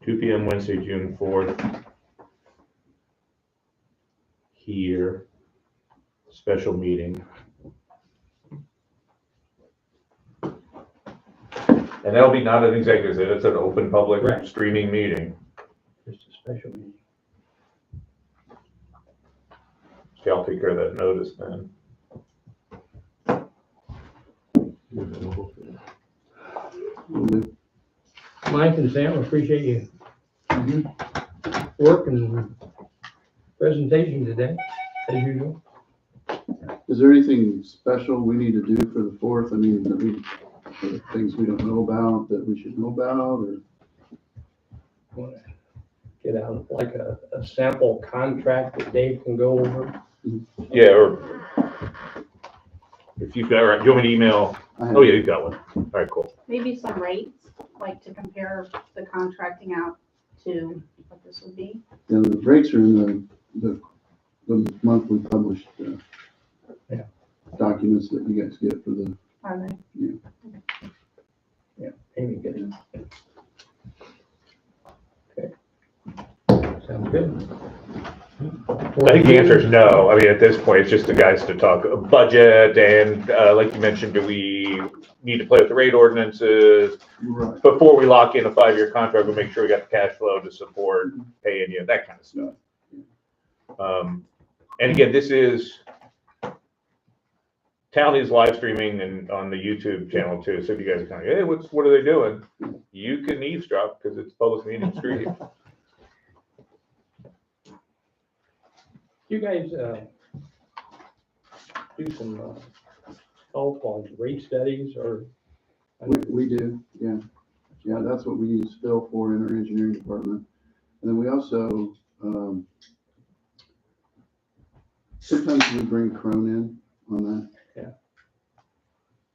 2 PM Wednesday, June 4th. Here, special meeting. And that'll be not an executive, it's an open public Right. streaming meeting. Just a special meeting. Okay, I'll take care of that notice then. Mike and Sam, appreciate you work and presentation today, as usual. Is there anything special we need to do for the 4th? I mean, things we don't know about that we should know about, or? Want to get out like a sample contract that Dave can go over? Yeah, or if you've got, do you want me to email? Oh, yeah, you've got one. All right, cool. Maybe some rates, like to compare the contracting out to what this would be. And the rates are in the monthly published documents that you guys get for the. Are they? Yeah, Amy gets it. Okay. Sounds good. I think the answer is no. I mean, at this point, it's just the guys to talk budget and, like you mentioned, do we need to play with the rate ordinances? Right. Before we lock in a 5-year contract, we'll make sure we got the cash flow to support paying you, that kind of stuff. And again, this is, Town is live streaming and on the YouTube channel too. So if you guys are kind of, hey, what are they doing? You can eavesdrop because it's public meeting stream. You guys do some help on rate studies or? We do, yeah. Yeah, that's what we use Phil for in our engineering department. And then we also, sometimes we bring Crone in on that.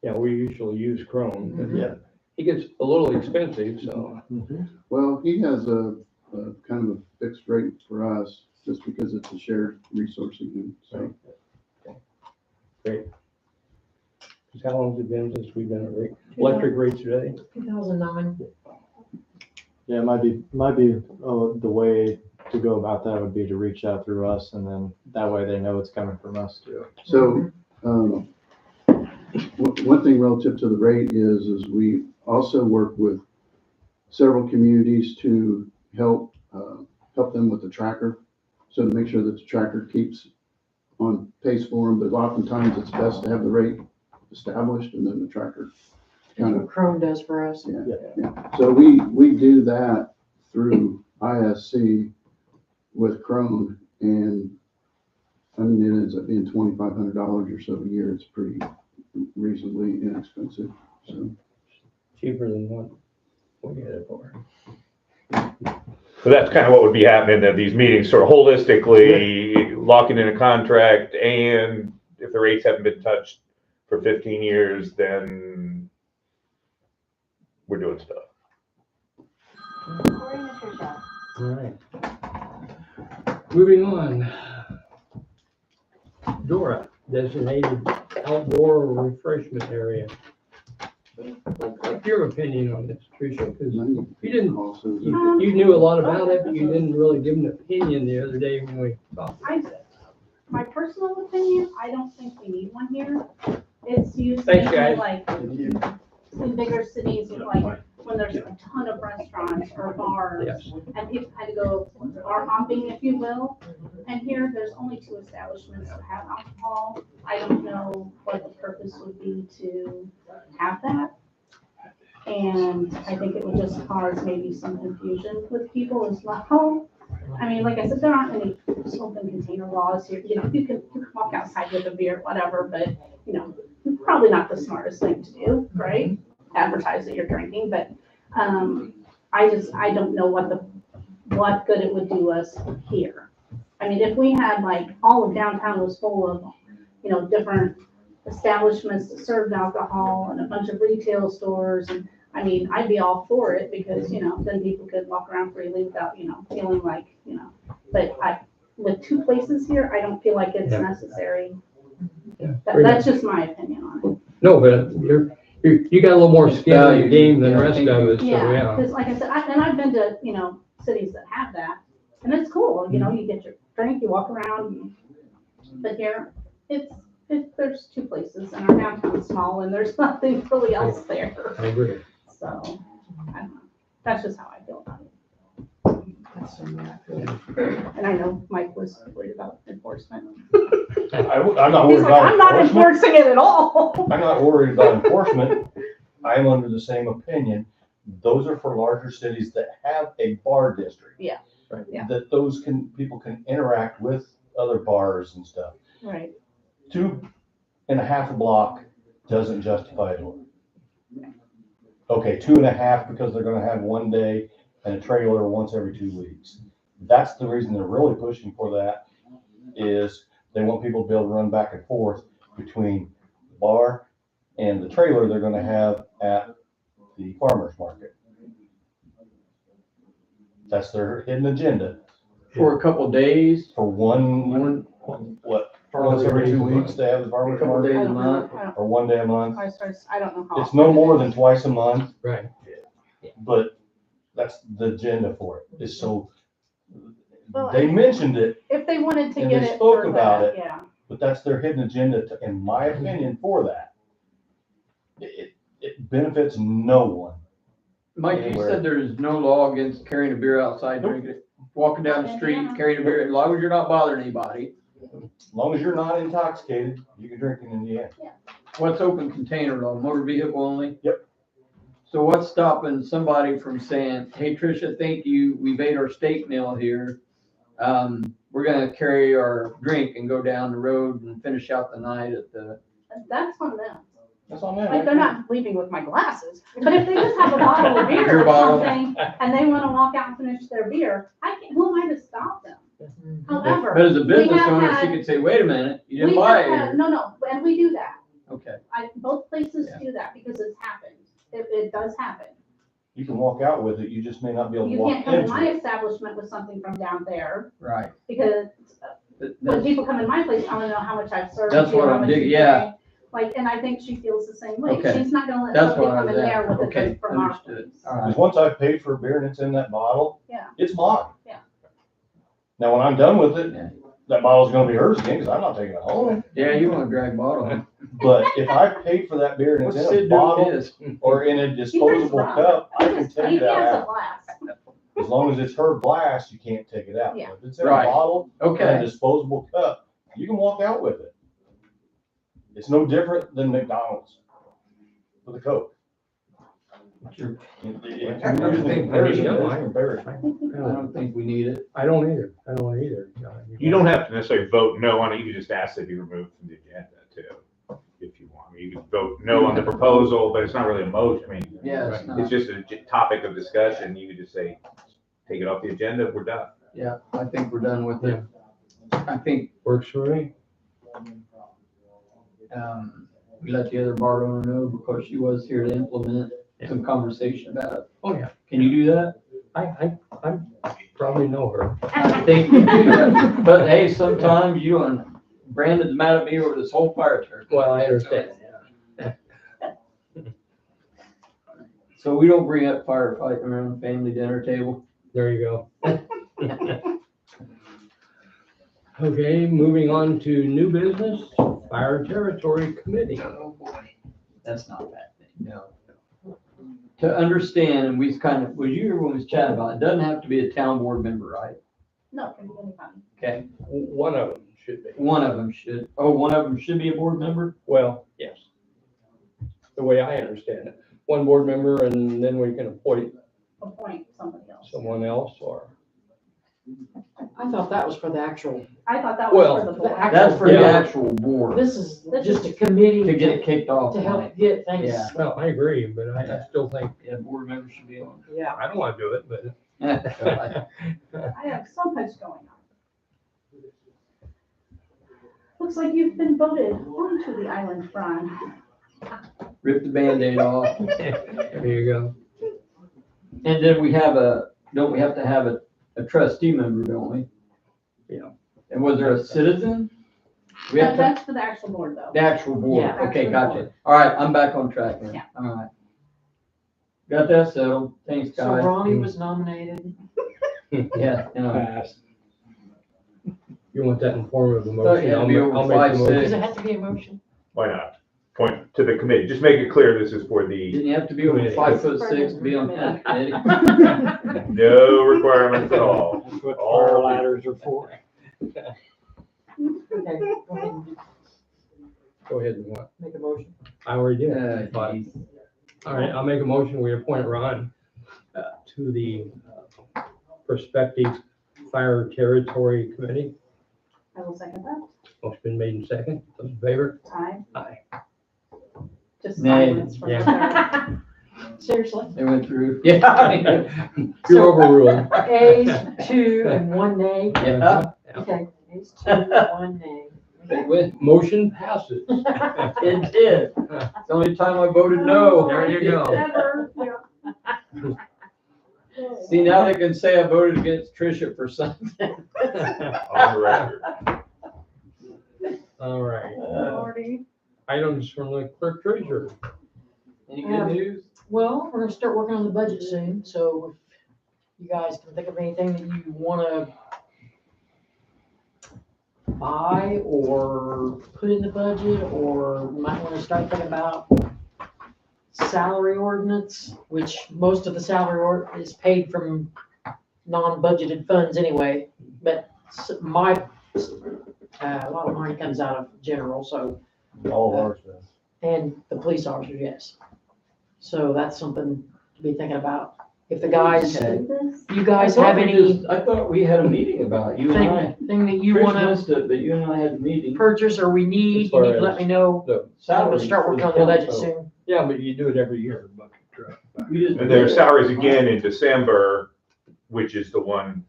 Yeah, we usually use Chrome, but yeah, it gets a little expensive, so. Well, he has a kind of a fixed rate for us just because it's a shared resource again, so. Great. Because how long has it been since we've been at electric rates today? 2009. Yeah, it might be, the way to go about that would be to reach out through us, and then that way they know it's coming from us too. So, one thing relative to the rate is we also work with several communities to help them with the tracker. So to make sure that the tracker keeps on pace for them, but oftentimes it's best to have the rate established and then the tracker kind of. Chrome does for us. Yeah. So we do that through ISC with Crone, and I mean, it ends up being $2,500 or so a year. It's pretty reasonably inexpensive, so. Cheaper than what we get it for. So that's kind of what would be happening at these meetings, sort of holistically locking in a contract, and if the rates haven't been touched for 15 years, then we're doing stuff. All right. Moving on. Dora, designated outdoor refreshment area. What's your opinion on this, Tricia? Because you knew a lot about it, but you didn't really give an opinion the other day when we talked. My personal personal opinion, I don't think we need one here. It's used Thanks, mainly guys. like in bigger cities, like when there's a ton of restaurants or bars. Yes. And people kind of go bar hopping, if you will. And here, there's only 2 establishments that have alcohol. I don't know what the purpose would be to have that. And I think it would just cause maybe some confusion with people as well. I mean, like I said, there aren't any open container laws here. You know, you can walk outside with a beer, whatever, but, you know, probably not the smartest thing to do, right? Advertise that you're drinking, but I don't know what good it would do us here. I mean, if we had like all of downtown was full of, you know, different establishments that served alcohol and a bunch of retail stores, and I mean, I'd be all for it because, you know, then people could walk around freely without, you know, feeling like, you know, but with 2 places here, I don't feel like it's necessary. That's just my opinion on it. No, but you got a little more skin in the game than the rest of us, so Yeah, yeah. because like I said, and I've been to, you know, cities that have that, and it's cool, you know, you get your drink, you walk around, but here, there's 2 places, and our downtown's small, and there's nothing really else there. I agree. So, I don't know, that's just how I feel about it. And I know Mike was worried about enforcement. I'm not He's worried like, about I'm not enforcement. enforcing it at all. I'm not worried about enforcement. I'm under the same opinion. Those are for larger cities that have a bar district. Yeah. Right. Yeah. That people can interact with other bars and stuff. Right. 2.5 a block doesn't justify it. Okay, 2.5 because they're gonna have one day and a trailer once every 2 weeks. That's the reason they're really pushing for that, is they want people to be able to run back and forth between the bar and the trailer they're gonna have at the farmer's market. That's their hidden agenda. For a couple days, For once every 2 weeks, they have the farmer's Couple market, days. I a don't know. month. or one day a month. I don't know how. It's no more than twice a month, Right. but that's the agenda for it, is so, Well, they mentioned it, If they wanted to and get they it spoke for about that, it. yeah. but that's their hidden agenda, in my opinion, for that. It benefits no one. Mike, you Anywhere. said there's no law against carrying a beer outside, Nope. drinking it, walking down the street, Indiana. carrying a beer, as long as you're not bothering anybody. As long as you're not intoxicated, you can drink in Indiana. What's open container law, motor vehicle only? Yep. So what's stopping somebody from saying, hey, Tricia, thank you, we've ate our steak meal here. We're gonna carry our drink and go down the road and finish out the night at the, That's on them. That's on Like, them. they're not leaving with my glasses, but if they just have a bottle of beer Your or bottle. something, and they wanna walk out and finish their beer, who am I to stop them? However. but as a we business have owner, she had- could say, wait a minute, you we didn't buy have it had- here. No, and we do that. Okay, Both places Yeah. do that because it's happened. It does happen. You can walk out with it, you just may not be able to You walk can't come in into my it. establishment with something from down there right. because when That's, people come in my place, I wanna know how much I've served. That's you, what how I'm much you digging, yeah. drank. Like, and I think she feels the same way. Okay. She's not gonna let That's somebody what I come in was at. there with a Okay, drink from our understood. place. all right. Because once I've paid for a beer and it's in that bottle, Yeah. it's mine. Yeah. Now, when I'm done with Yeah. it, that bottle's gonna be hers again, because I'm not taking it home. Yeah, you wanna drag bottle. But if I paid for that beer and What's it's Sid in a doing bottle this? or in a disposable rum. cup, I can take He that has a out. glass. As long as it's her glass, you can't take it out. Yeah. If it's in a Right. bottle or a Okay, disposable cup, you can walk out with it. It's no different than McDonald's with a Coke. If you're using comparison, Yeah, there's I- comparison. I don't think we need it. I don't either. You don't have to necessarily vote no on it, you can just ask that it be removed from the agenda too, if you want. You can vote no on the proposal, but it's not really a motion, I mean, Yeah, it's it's not. just a topic of discussion, you could just say, take it off the agenda, we're done. Yeah, I think we're done with it. I think, Works for me. we let the other bar owner know because she was here to implement some conversation about it. Oh, yeah. Can you do that? I probably know her. I think you do that. But hey, sometimes you and Brandon's mad at me over this whole fire truck. Well, I understand. So we don't bring up firefighting around the family dinner table. There you go. Okay, moving on to new business, Fire Territory Committee. Oh, boy, that's not a bad thing, no. To understand, and we kind of, was you here when we was chatting about, it doesn't have to be a town board member, right? No, it can be anybody. Okay, One of them should be. one of them should be a board member? Well, yes. The way I understand it. One board member and then we can appoint Appoint somebody else. someone else or. I thought that was for the actual, I thought that was for the board. That's for the Yeah. actual board, this is just a committee to get it kicked off. to on help it. get things, Yeah. Well, I agree, but I still think, Yeah, board members should be on. yeah. I don't want to do it, but. I have so much going on. Looks like you've been voted onto the island, Ron. Rip the Band-Aid off. There you go. And then don't we have to have a trustee member, don't we? Yeah. And was there a citizen? We have to, That's for the actual board though. the actual board, Yeah. okay, Actual gotcha. board. All right, I'm back on track then. Yeah. All right. Got that settled, thanks, So guys. Ronnie was nominated. Yeah, you know, Pass. You want that in form of a Thought you motion? had to be over I'll make the 5'6". motion. Does it have to be a motion? Why not? Point to the committee. Just make it clear this is for the, didn't you have to be over Committee. 5'6" to be on that committee? no requirements at all. That's what All fire ladders are for. Okay, go ahead and Go ahead and what? make a motion. I already did. but- Geez. All right, I'll make a motion. We appoint Ron to the prospective Fire Territory Committee. I will second that. Motion been made in second. Those in favor? Aye. Aye. Just Nay. silence for Yeah. Seriously? They went through, yeah. You're overruled. Ayes, 2, and 1 nay. Yeah, Okay, ayes, 2, 1 nay. they went, Motion passes. it did. It's the only time I voted no. There you go. Ever, yeah. See, now they can say I voted against Tricia for something. On the record. All right. Lordy. Items from the clerk treasurer. Any good news? Well, we're gonna start working on the budget soon, so if you guys can think of anything that you wanna buy or put in the budget, or you might wanna start thinking about salary ordinance, which most of the salary is paid from non-budgeted funds anyway, but a lot of money comes out of general, so. All of ours does. And the police officers, yes. So that's something to be thinking about. If the guys, Okay. you guys have any I thought we had a meeting about it, you and I. thing that you Trish wanna missed it, but you and I had a meeting. purchase or we need, As far you need to let as me know. the- I'm Salary gonna start for working on the budget council. soon. Yeah, but you do it every year, bucket truck. We just- And their salaries again in December, which is the one,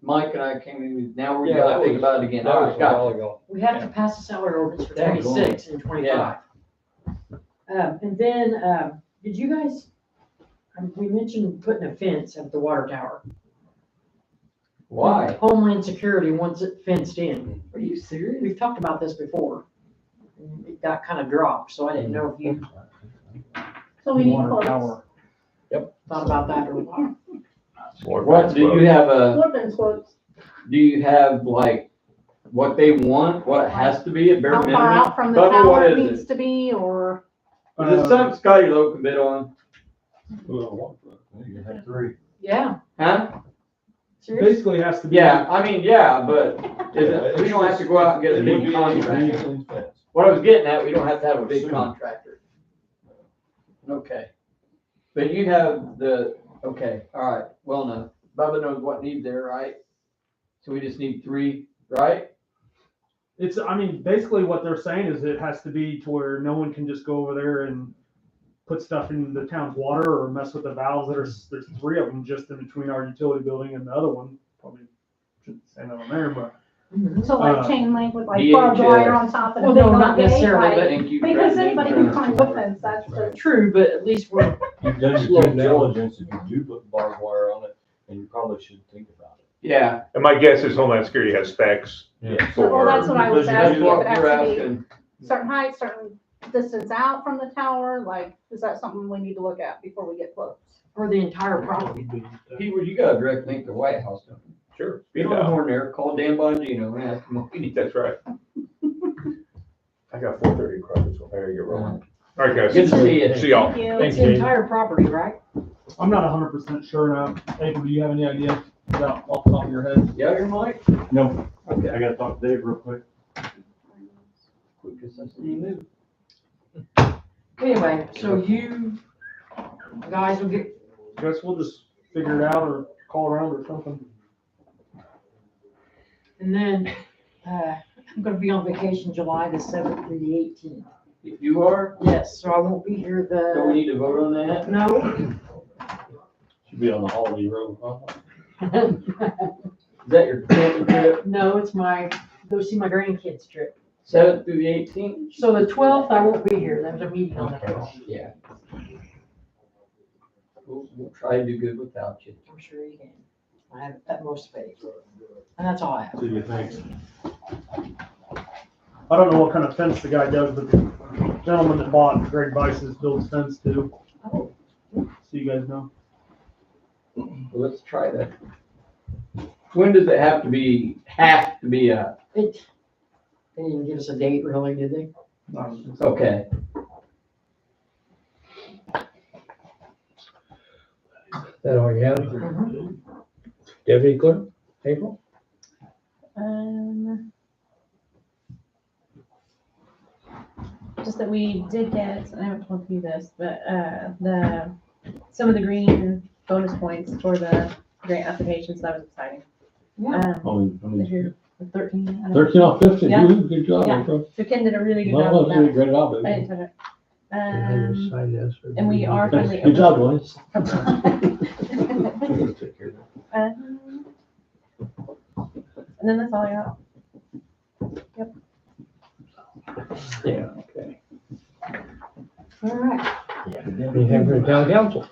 Mike and I came in, now we're Yeah, gonna that think was- about it again. That All was right, a got while ago. We have to pass the salary ordinance for Dang, 26 and 25. And then, did you guys, we mentioned putting a fence at the water tower. Why? Homeland Security wants it fenced in. Are you serious? We've talked about this before. It got kind of dropped, so I didn't know if you So we need Water quotes. tower. thought about that or not. What, do you have Woodman's quotes. do you have like what they want, what it has to be, a bare How minimum? far out from the Bubba, tower what it is needs it? to be, or? Is it something Scotty Lowe can bid on? You have three. Yeah, Huh? seriously? Basically has to be. Yeah, I mean, yeah, but is it, we don't have to go out and get a big contractor. What I was getting at, we don't have to have a big contractor. Okay. But you have okay, all right, well enough. Bubba knows what needs there, right? So we just need 3, right? It's, I mean, basically what they're saying is it has to be to where no one can just go over there and put stuff in the town's water or mess with the valves. There's 3 of them just in between our utility building and the other one. Probably shouldn't say that on there, but So like Uh, chain link with like DHS. barbed wire on top and a Well, big no, old not gate, necessarily, like- but Thank you. Because President anybody can Trump. climb woodlands, that's just. True, but at least we're, You've done Slow your due down. diligence, if you do put barbed wire on it, and you probably should think about it. Yeah. and my guess is Homeland Security has specs Yeah. Well, that's for, what I was Because asking, that's if it what you're has to be asking. certain height, certain distance out from the tower, like, is that something we need to look at before we get quotes? for the entire property. People, you got a direct link to White House, don't you? Sure. Be on the horn there, call Dan Bongino and ask him what he needs. That's right. I got 4:30 across, so I gotta get rolling. All right, guys. Good to see you. See y'all. Thank you. It's the entire property, right? I'm not 100% sure now. April, do you have any idea about off the top of your head? Yeah, you're Mike? No, Okay. I gotta talk to Dave real quick. Quickest I've seen you move. Anyway, so you guys will get, Guess we'll just figure it out or call around or something. and then, I'm gonna be on vacation July the 7th through the 18th. If you are, Yes, so I won't be here don't we the, need to vote on that? no. Should be on the Holiday Road, huh? Is that your camping trip? No, it's my, go see my grandkids trip. 7th through the 18th? So the 12th, I won't be here. There's a meeting on the 12th. Yeah. We'll try to do good without you. I'm sure you can. I have utmost faith. And that's all I have. See you, thanks. I don't know what kind of fence the guy does, but the gentleman that bought Greg Vice's builds fence too. Oh. So you guys know. Well, let's try that. When does it have to be up? They didn't give us a date really, did they? Okay. That all you have? Mhm. Deputy Clerk, April? Just that we did get, I haven't told you this, but, some of the green bonus points for the grant applications, that was exciting. Yeah. If you're 13. I don't know. 13 off 15, Yeah. good job, Yeah. April. So Ken did a really good Well, job that's a with great job, that. I baby. didn't touch it. Can I just sign this? or- And we are finally. Good job, Lance. And then that's all I got. Yeah, okay. All right. Anything for the town council?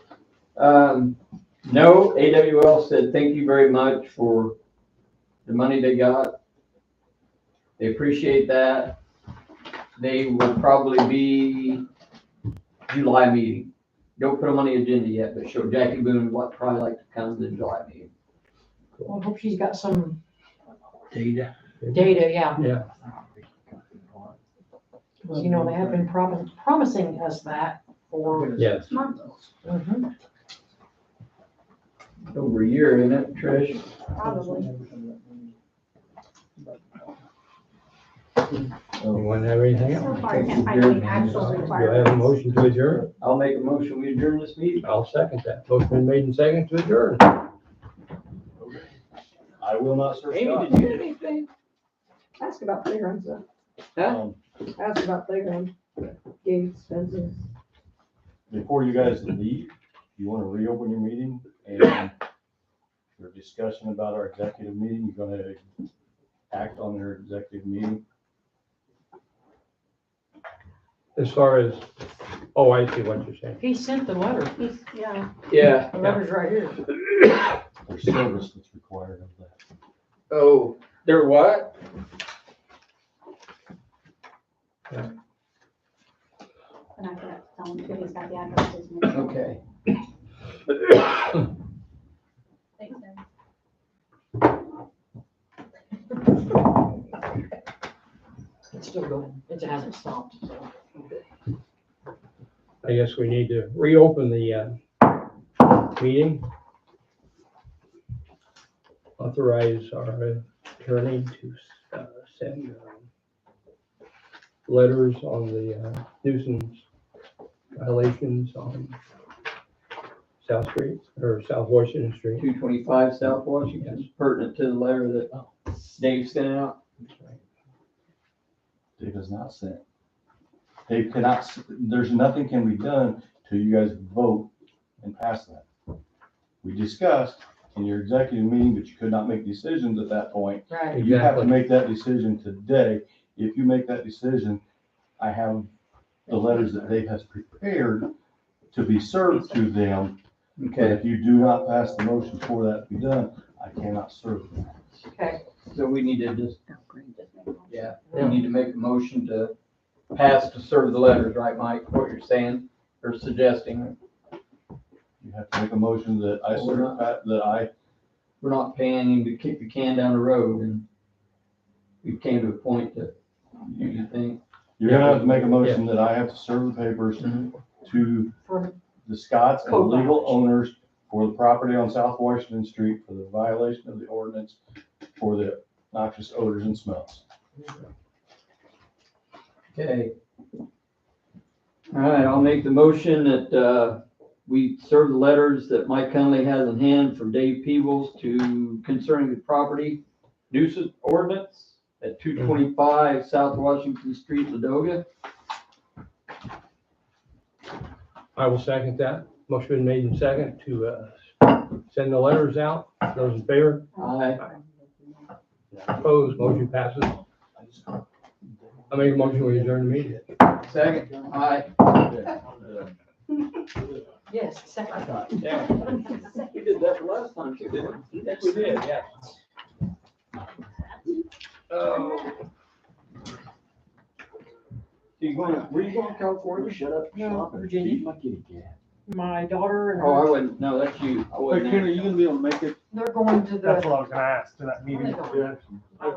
No, AWL said thank you very much for the money they got. They appreciate that. They will probably be July meeting. Don't put them on the agenda yet, but show Jackie Boone would probably like to come to the July meeting. Well, I hope she's got some Data. data, yeah. Yeah. You know, they have been promising us that for Yes. months. Mhm. Over a year, isn't it, Trish? Probably. Anyone have anything So else? far, I can't find any actual Do I have a requirements. motion to adjourn? I'll make a motion, we adjourn this meeting. I'll second that. Motion been made and seconded to adjourn. I will not serve Amy, Scott. did you get anything? Ask about playground stuff. Huh? Ask about playground gates, fences. Before you guys leave, you wanna reopen your meeting and your discussion about our executive meeting, you're gonna act on your executive meeting. As far as, oh, I see what you're saying. He sent the letter. Yeah. Yeah. The letter's right here. There's service that's required of that. Oh, there what? And I forgot to tell him, because he's got the addresses. Okay. Thanks, Deb. It's still going. It hasn't stopped, so. I guess we need to reopen the meeting. Authorize our attorney to send letters on the nuisance violations on South Street or South Washington Street. 225 South Washington, pertinent to the letter that Dave sent out. Dave has not sent. Dave cannot, there's nothing can be done till you guys vote and pass that. We discussed in your executive meeting, but you could not make decisions at that point. Right. You have to Exactly. make that decision today. If you make that decision, I have the letters that Dave has prepared to be served to them. But Okay, if you do not pass the motion for that to be done, I cannot serve them. Okay. so we need to just, yeah, we need to make a motion to pass to serve the letters, right, Mike? What you're saying or suggesting? You have to make a motion that I serve, that I we're not paying him to kick the can down the road, and we came to a point that you think. You're gonna have to make a motion that I have to serve the papers to For the Scots and Code legal violation. owners for the property on South Washington Street for the violation of the ordinance for the noxious odors and smells. Okay. All right, I'll make the motion that, we serve the letters that Mike Conley has in hand from Dave Peebles to concerning the property nuisance ordinance at 225 South Washington Street, Ladoga. I will second that. Motion been made in second to, send the letters out. Those in favor? Aye. Opposed, motion passes. I make a motion, we adjourn the meeting. Second. Aye. Yes, second. Yeah. We did that last time too, didn't we? Yes, we did, yeah. Oh. Were you going to California? Shut up. No, Virginia. My daughter and Oh, I her, wouldn't, no, that's you. I Hey, wasn't. Ken, are you gonna be able to make it? they're going to the. That's what I was gonna ask, to that meeting.